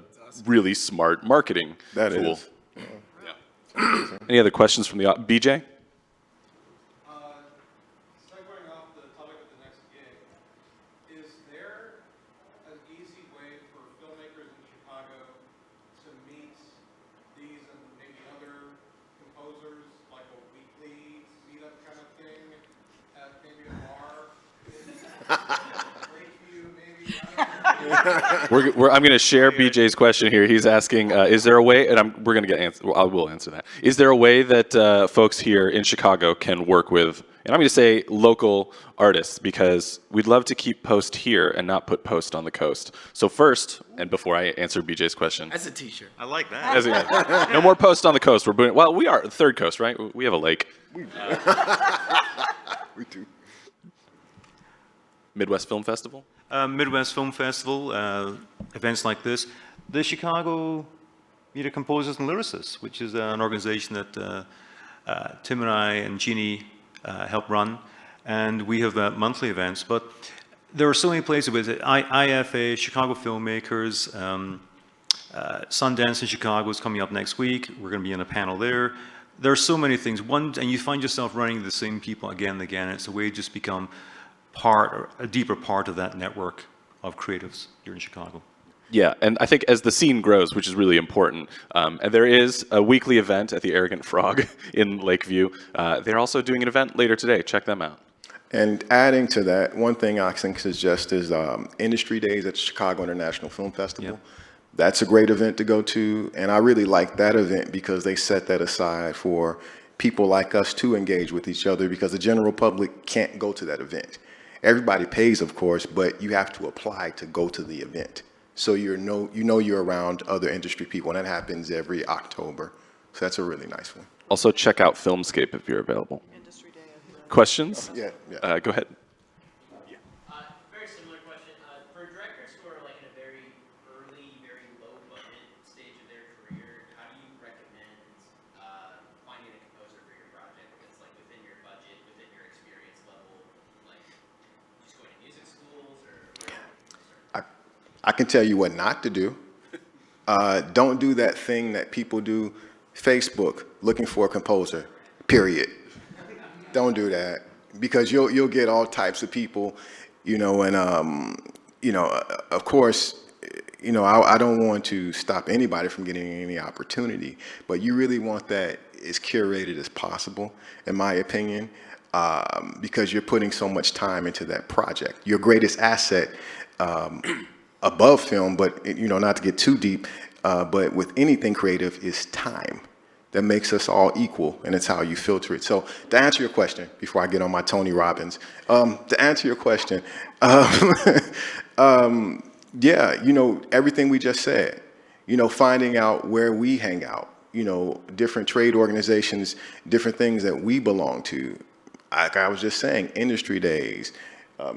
really smart marketing That tool. is. Any other questions from the BJ? Segueing off the topic of the next gig, is there an easy way for filmmakers in Chicago to meet these and maybe other composers, like a weekly meetup kind of thing at maybe a bar? Lakeview, maybe? I don't know. I'm going to share BJ's question here. He's asking, is there a way, and we're going to get answer. Well, I will answer that. Is there a way that folks here in Chicago can work with, and I'm going to say local artists, because we'd love to keep Post here and not put Post on the coast. So first, and before I answer BJ's question, That's a t-shirt. I like that. no more Post on the coast. We're doing, well, we are the third coast, right? We have a lake. We do. Midwest Film Festival. Midwest Film Festival, events like this. The Chicago Media Composers and Lyricists, which is an organization that Tim and I and Jeannie help run. And we have monthly events. But there are so many places with it. IFA, Chicago Filmmakers, Sundance in Chicago is coming up next week. We're going to be in a panel there. There are so many things. And you find yourself running into the same people again and again. It's a way to just become a deeper part of that network of creatives here in Chicago. Yeah, and I think as the scene grows, which is really important, and there is a weekly event at the Arrogant Frog in Lakeview. They're also doing an event later today. Check them out. And adding to that, one thing I can suggest is Industry Days at the Chicago International Film Festival. Yep. That's a great event to go to, and I really like that event because they set that aside for people like us to engage with each other, because the general public can't go to that event. Everybody pays, of course, but you have to apply to go to the event. So you know you're around other industry people, and that happens every October. So that's a really nice one. Also, check out Filmscape if you're available. Industry Day of Questions? Yeah. Go ahead. Very similar question. For directors who are like in a very early, very low budget stage of their career, how do you recommend finding a composer for your project that's like within your budget, within your experience level, like just going to music schools or where do you start? I can tell you what not to do. Don't do that thing that people do, Facebook, looking for a composer, period. Don't do that, because you'll get all types of people, and, of course, I don't want to stop anybody from getting any opportunity, but you really want that as curated as possible, in my opinion, because you're putting so much time into that project. Your greatest asset, above film, but not to get too deep, but with anything creative, is time. That makes us all equal, and it's how you filter it. So to answer your question, before I get on my Tony Robbins, to answer your question, everything we just said, finding out where we hang out, different trade organizations, different things that we belong to. Like I was just saying, Industry Days,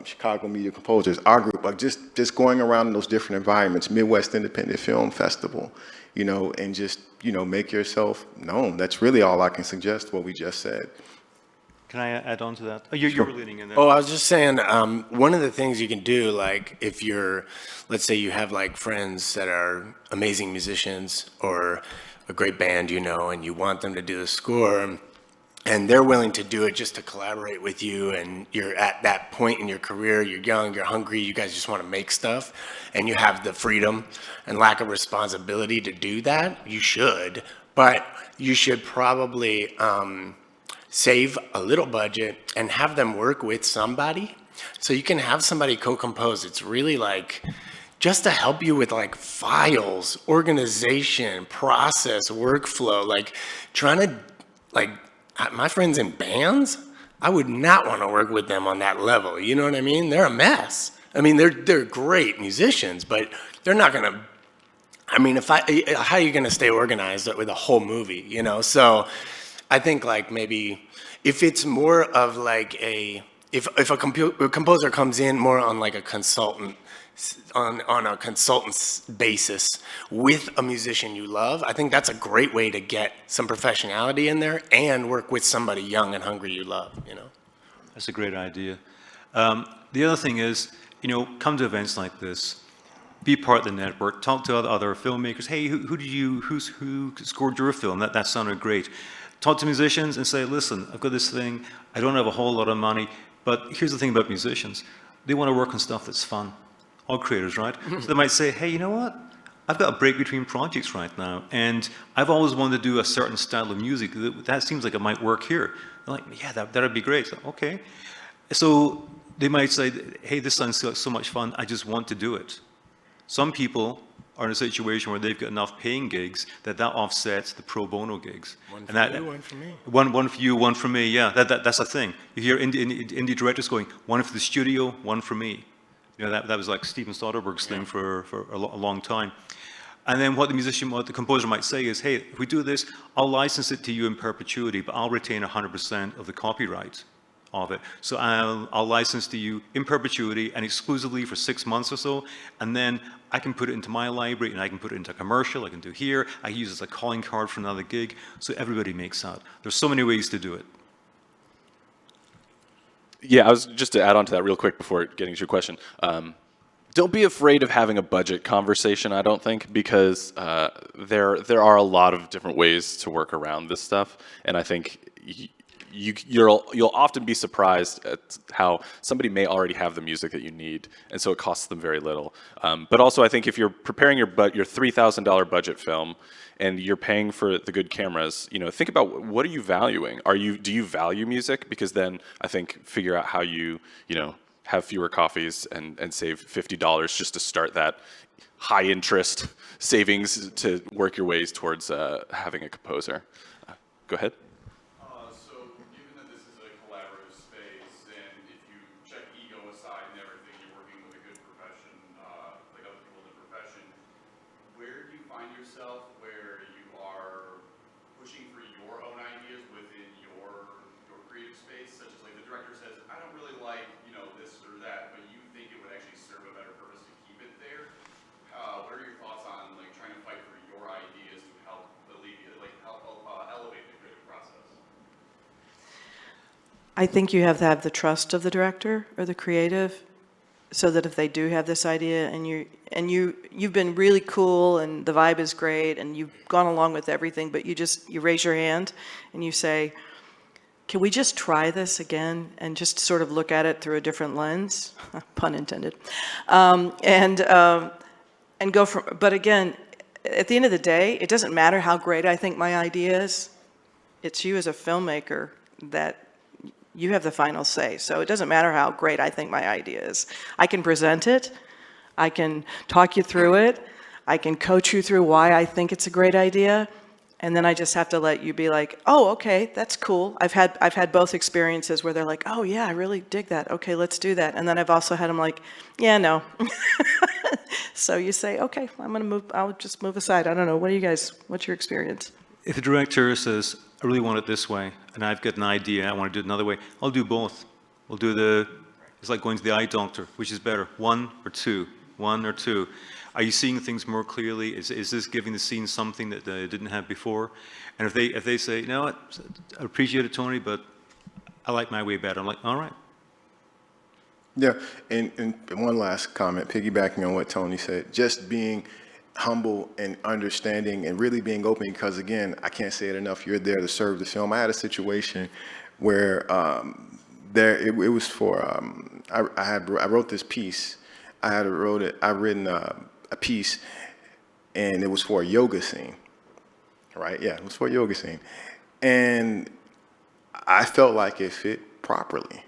Chicago Media Composers, our group, like just going around in those different environments, Midwest Independent Film Festival, and just, make yourself known. That's really all I can suggest, what we just said. Can I add on to that? Oh, you were leading in there. Oh, I was just saying, one of the things you can do, like if let's say you have like friends that are amazing musicians or a great band, and you want them to do the score, and they're willing to do it just to collaborate with you, and you're at that point in your career, you're young, you're hungry, you guys just want to make stuff, and you have the freedom and lack of responsibility to do that, you should, but you should probably save a little budget and have them work with somebody. So you can have somebody co-compose. It's really like just to help you with like files, organization, process, workflow, like trying to like, my friends in bands, I would not want to work with them on that level. You know what I mean? They're a mess. I mean, they're great musicians, but they're not going to, how are you going to stay organized with a whole movie, So I think like maybe if it's more of like if a composer comes in more on like a consultant, on a consultant's basis with a musician you love, I think that's a great way to get some professionality in there and work with somebody young and hungry you love, That's a great idea. The other thing is, come to events like this. be part of the network, talk to other filmmakers. Hey, who scored your film? That sounded great. Talk to musicians and say, listen, I've got this thing. I don't have a whole lot of money, but here's the thing about musicians. They want to work on stuff that's fun. All creators, right? So they might say, hey, you know what? I've got a break between projects right now, and I've always wanted to do a certain style of music. That seems like it might work here. They're like, yeah, that'd be great. So, okay. So they might say, hey, this sounds so much fun, I just want to do it. Some people are in a situation where they've got enough paying gigs that offsets the pro bono gigs. One And for you, one for me. One for you, one for me, yeah, that's a thing. You hear indie directors going, one for the studio, one for me. You know, that was like Steven Soderbergh's thing for a long time. And then what the composer might say is, hey, if we do this, I'll license it to you in perpetuity, but I'll retain 100% of the copyright of it. So I'll license to you in perpetuity and exclusively for 6 months or so, and then I can put it into my library and I can put it into a commercial, I can do here, I can use it as a calling card for another gig, so everybody makes out. There's so many ways to do it. Yeah, I was just to add on to that real quick before getting to your question. Don't be afraid of having a budget conversation, I don't think, because there are a lot of different ways to work around this stuff, and I think you'll often be surprised at how somebody may already have the music that you need, and so it costs them very little. But also, I think if you're preparing your $3,000 budget film, and you're paying for the good cameras, you know, think about what are you valuing? Do you value music? Because then I think figure out how you have fewer coffees and save $50 just to start that high interest savings to work your ways towards having a composer. Go ahead. So given that this is a collaborative space, and if you check ego aside and everything, you're working with a good profession, like other people in the profession, where do you find yourself where you are pushing for your own ideas within your creative space, such as like the director says, I don't really like, this or that, but you think it would actually serve a better purpose to keep it there? What are your thoughts on like trying to fight for your ideas to help alleviate, like help elevate the creative process? I think you have to have the trust of the director or the creative, so that if they do have this idea and you've been really cool and the vibe is great and you've gone along with everything, but you raise your hand and you say, can we just try this again and just sort of look at it through a different lens, pun intended, and go from. But again, at the end of the day, it doesn't matter how great I think my idea is. It's you as a filmmaker that you have the final say. So it doesn't matter how great I think my idea is. I can present it. I can talk you through it. I can coach you through why I think it's a great idea. And then I just have to let you be like, oh, okay, that's cool. I've had both experiences where they're like, oh yeah, I really dig that. Okay, let's do that. And then I've also had them like, yeah, no. So you say, okay, I'll just move aside. I don't know. What's your experience? If the director says, I really want it this way, and I've got an idea, I want to do it another way, I'll do both. We'll do it's like going to the eye doctor, which is better, one or two? Are you seeing things more clearly? Is this giving the scene something that they didn't have before? And if they say, you know what, I appreciate it, Tony, but I like my way better, I'm like, all right. Yeah, and one last comment, piggybacking on what Tony said, just being humble and understanding and really being open, because again, I can't say it enough, you're there to serve the film. I had a situation where it was for, I wrote this piece, I'd written a piece, and it was for a yoga scene, right? Yeah, it was for a yoga scene. And I felt like it fit properly.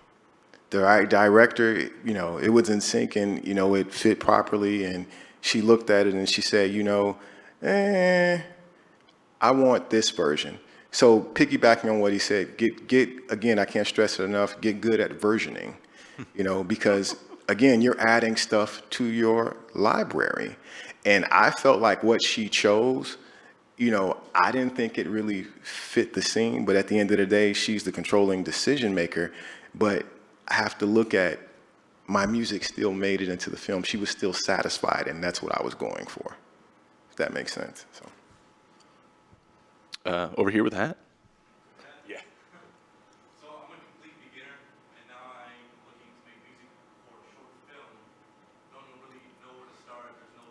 The director, it was in sync and, it fit properly. And she looked at it and she said, I want this version. So piggybacking on what he said, again, I can't stress it enough, get good at versioning, because again, you're adding stuff to your library. And I felt like what she chose, I didn't think it really fit the scene, but at the end of the day, she's the controlling decision maker. But I have to look at my music still made it into the film. She was still satisfied, and that's what I was going for, if that makes sense. So. Over here with the hat. Yeah. So I'm a complete beginner, and now I'm looking to make music for a short film. Don't really know where to start. There's no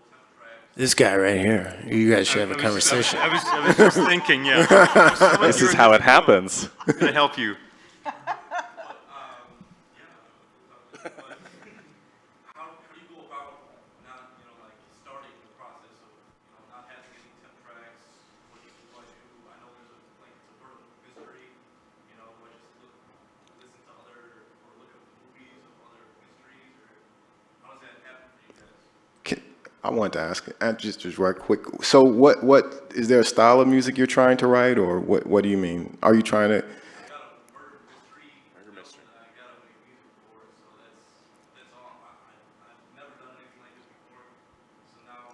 This guy right here. You guys should have a conversation. I was just thinking, yeah. This is how it happens. I'm gonna help you. How do you go about not, like starting the process of, not having any temp tracks? What do you, I know there's it's a murder mystery, I just listen to other, or look up movies of other mysteries, or how does that happen for you guys? I wanted to ask, just right quick. So, what is there a style of music you're trying to write, or what do you mean? Are you trying to? I got a murder mystery. Murder mystery. I got to make music for it, so that's all. I've never done anything like this before, so now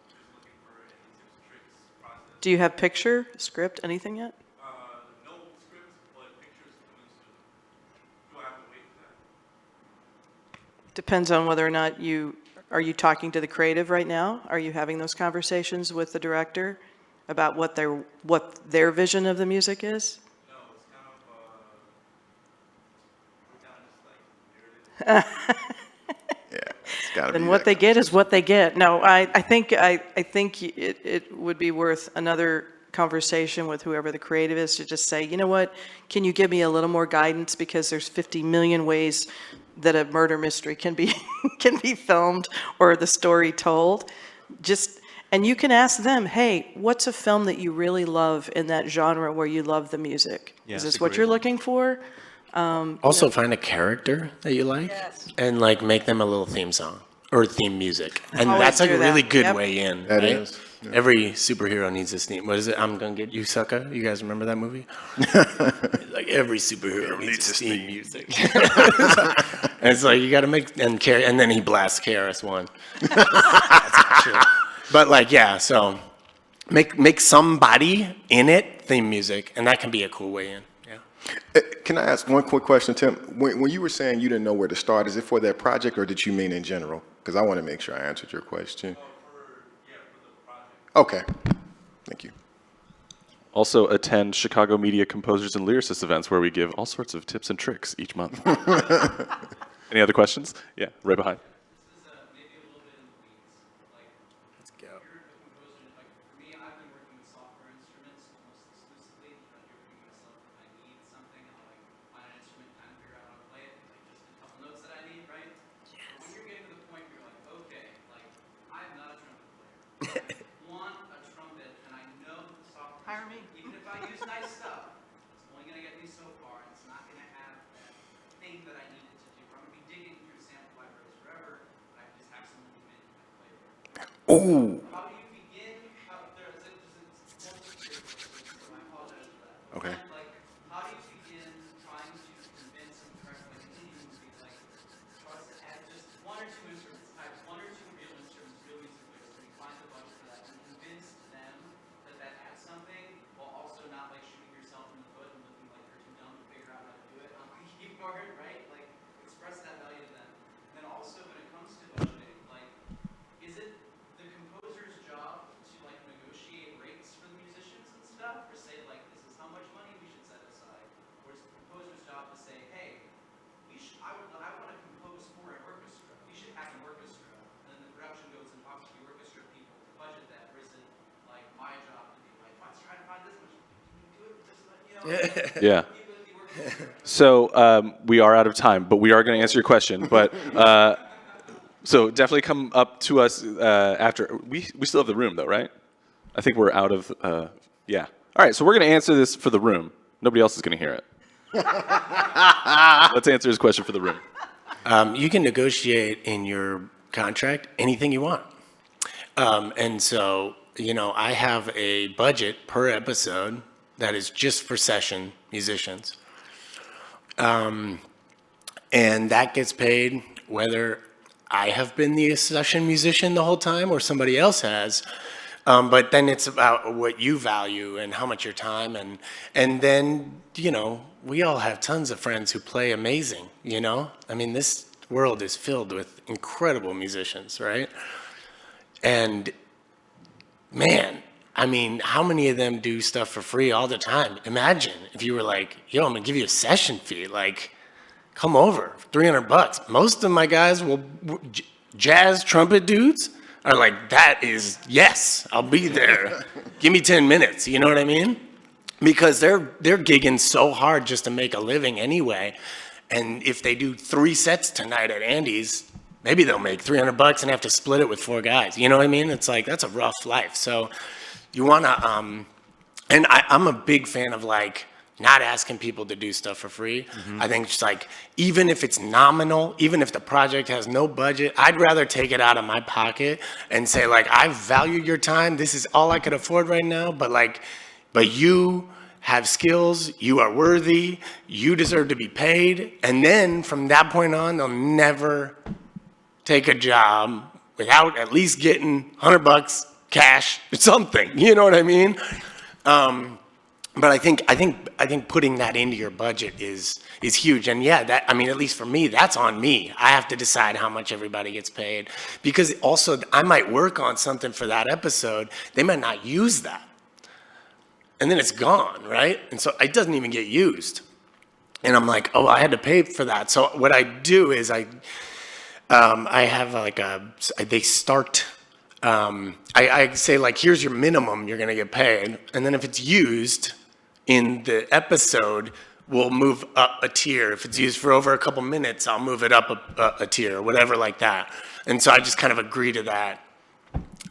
just looking for any tips, tricks, process. Do you have picture, script, anything yet? No script, but pictures coming soon. Do I have to wait for that? Depends on whether or not are you talking to the creative right now? Are you having those conversations with the director about what their vision of the music is? No, it's kind of, we're kind of just like, Yeah, it's got to be. And what they get is what they get. No, I think it would be worth another conversation with whoever the creative is to just say, you know what, can you give me a little more guidance, because there's 50 million ways that a murder mystery can be can be filmed or the story told. And you can ask them, hey, what's a film that you really love in that genre where you love the music? Yeah, Is that's this a what great you're one. looking for? Also, find a character that you like, and like make them a little theme song or theme music, and Always that's like do a that. really good Yep. way in. That right? is, yeah. Every superhero needs this theme. What is it? I'm gonna get you, sucker. You guys remember that movie? Like every superhero needs this theme music. And it's like you got to make and then he blasts KRS-One. That's not true. But like so make somebody in it theme music, and that can be a cool way in. Yeah. Can I ask one quick question, Tim? When you were saying you didn't know where to start, is it for that project, or did you mean in general? Because I want to make sure I answered your question. for the project. Okay. Thank you. Also attend Chicago Media Composers and Lyricists events where we give all sorts of tips and tricks each month. Any other questions? Yeah, right behind. This is maybe a little bit in the weeds. Like, Let's go. you're a composer. Like, for me, I've been working with software instruments almost exclusively. Like, you're thinking myself, if I need something, I'll like find an instrument, kind of figure out how to play it. Like, just a couple notes that I need, right? Yes. But when you're getting to the point where you're like, okay, like, I'm not a trumpet player. I want a trumpet, and I know that the software. Hire me. Even if I use nice stuff, it's only gonna get me so far. It's not gonna have that thing that I need it to do. I'm gonna be digging through sample libraries forever. But I can just have someone come in and play there. Ooh. How do you begin? There's multiple so I apologize for that. Okay. Like, how do you begin trying to convince and correct, like, continuing to be like, trust add just one or two instruments, type one or two real instruments, real music players, so you find the budget for that, and convince them that that adds something, while also not like shooting yourself in the foot and looking like you're too dumb to figure out how to do it on the keyboard, right? Like, express that value to them. And then also, when it comes to budgeting, like, is it the composer's job to like negotiate rates for the musicians and stuff, or say like this is how much money we should set aside, or is the composer's job to say, hey, I want to compose for an orchestra. We should have an orchestra, and then the production goes and talks to the orchestra people to budget that, or is it like my job to be like, let's try to find this much? Can you do it? Just like Yeah. keep it with the orchestra. So we are out of time, but we are going to answer your question. But so definitely come up to us after. We still have the room though, right? I think we're out of. Yeah. All right. So we're going to answer this for the room. Nobody else is going to hear it. Let's answer his question for the room. You can negotiate in your contract anything you want. And so, I have a budget per episode that is just for session musicians. And that gets paid whether I have been the session musician the whole time or somebody else has. But then it's about what you value and how much your time and then, we all have tons of friends who play amazing, I mean, this world is filled with incredible musicians, right? And man, I mean, how many of them do stuff for free all the time? Imagine if you were like, yo, I'm gonna give you a session fee, like, come over, $300. Most of my guys will, jazz trumpet dudes, are like, that is, yes, I'll be there. Give me 10 minutes, you know what I mean? Because they're gigging so hard just to make a living anyway. And if they do 3 sets tonight at Andy's, maybe they'll make $300 and have to split it with 4 guys. You know what I mean? It's like, that's a rough life. So you want to, and I'm a big fan of like, not asking people to do stuff for free. I think just like, even if it's nominal, even if the project has no budget, I'd rather take it out of my pocket and say like, I value your time. This is all I could afford right now. But you have skills, you are worthy, you deserve to be paid. And then from that point on, they'll never take a job without at least getting $100 cash or something. You know what I mean? But I think putting that into your budget is huge. And yeah, that, I mean, at least for me, that's on me. I have to decide how much everybody gets paid, because also I might work on something for that episode. They might not use that. And then it's gone, right? And so it doesn't even get used. And I'm like, oh, I had to pay for that. So what I do is I have like they start, I say like, here's your minimum you're gonna get paid. And then if it's used in the episode, we'll move up a tier. If it's used for over a couple minutes, I'll move it up a tier, or whatever like that. And so I just kind of agree to that.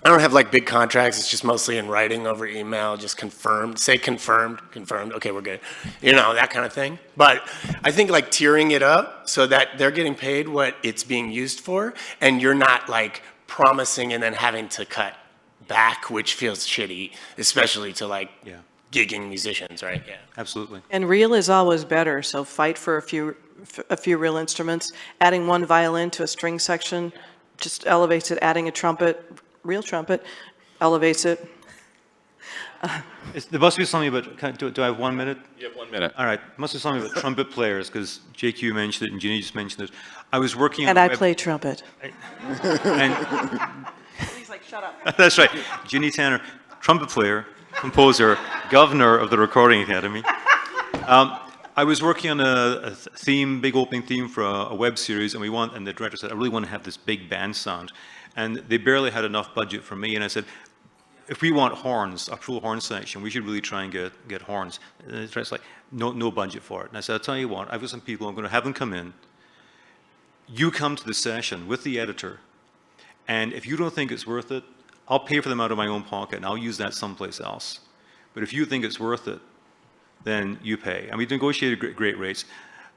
I don't have like big contracts. It's just mostly in writing over email, just confirmed, say confirmed, okay, we're good. You know, that kind of thing. But I think like tiering it up so that they're getting paid what it's being used for, and you're not like promising and then having to cut back, which feels shitty, especially to like gigging musicians, right? Yeah. Absolutely. And real is always better, so fight for a few real instruments. Adding 1 violin to a string section just elevates it. Adding a trumpet, real trumpet, elevates it. There must be something about, do I have 1 minute? You have 1 minute. All right, must be something about trumpet players, because JQ mentioned it and Ginny just mentioned it. I was working on And I play trumpet. And He's like, shut up. that's right. Ginny Tanner, trumpet player, composer, governor of the Recording Academy. I was working on a theme, big opening theme for a web series, and the director said, I really want to have this big band sound. And they barely had enough budget for me, and I said, if we want horns, a full horn section, we should really try and get horns. And the director's like, no budget for it. And I said, I'll tell you what, I've got some people, I'm going to have them come in. You come to the session with the editor, and if you don't think it's worth it, I'll pay for them out of my own pocket, and I'll use that someplace else. But if you think it's worth it, then you pay. And we negotiated great rates.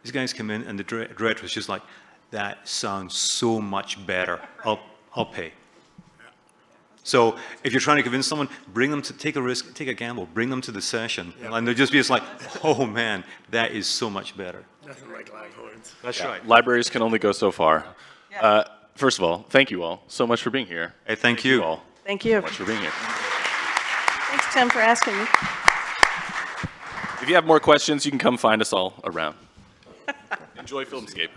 These guys come in, and the director was just like, that sounds so much better. I'll pay. So if you're trying to convince someone, bring them to take a risk, take a gamble, bring them to the session, and they'll just be like, oh man, that is so much better. Nothing like live horns. That's right. Libraries can only go so far. First of all, thank you all so much for being here. Hey, thank you. all Thank you. so much for being here. Thanks, Tim, for asking me. If you have more questions, you can come find us all around. Enjoy Filmscape.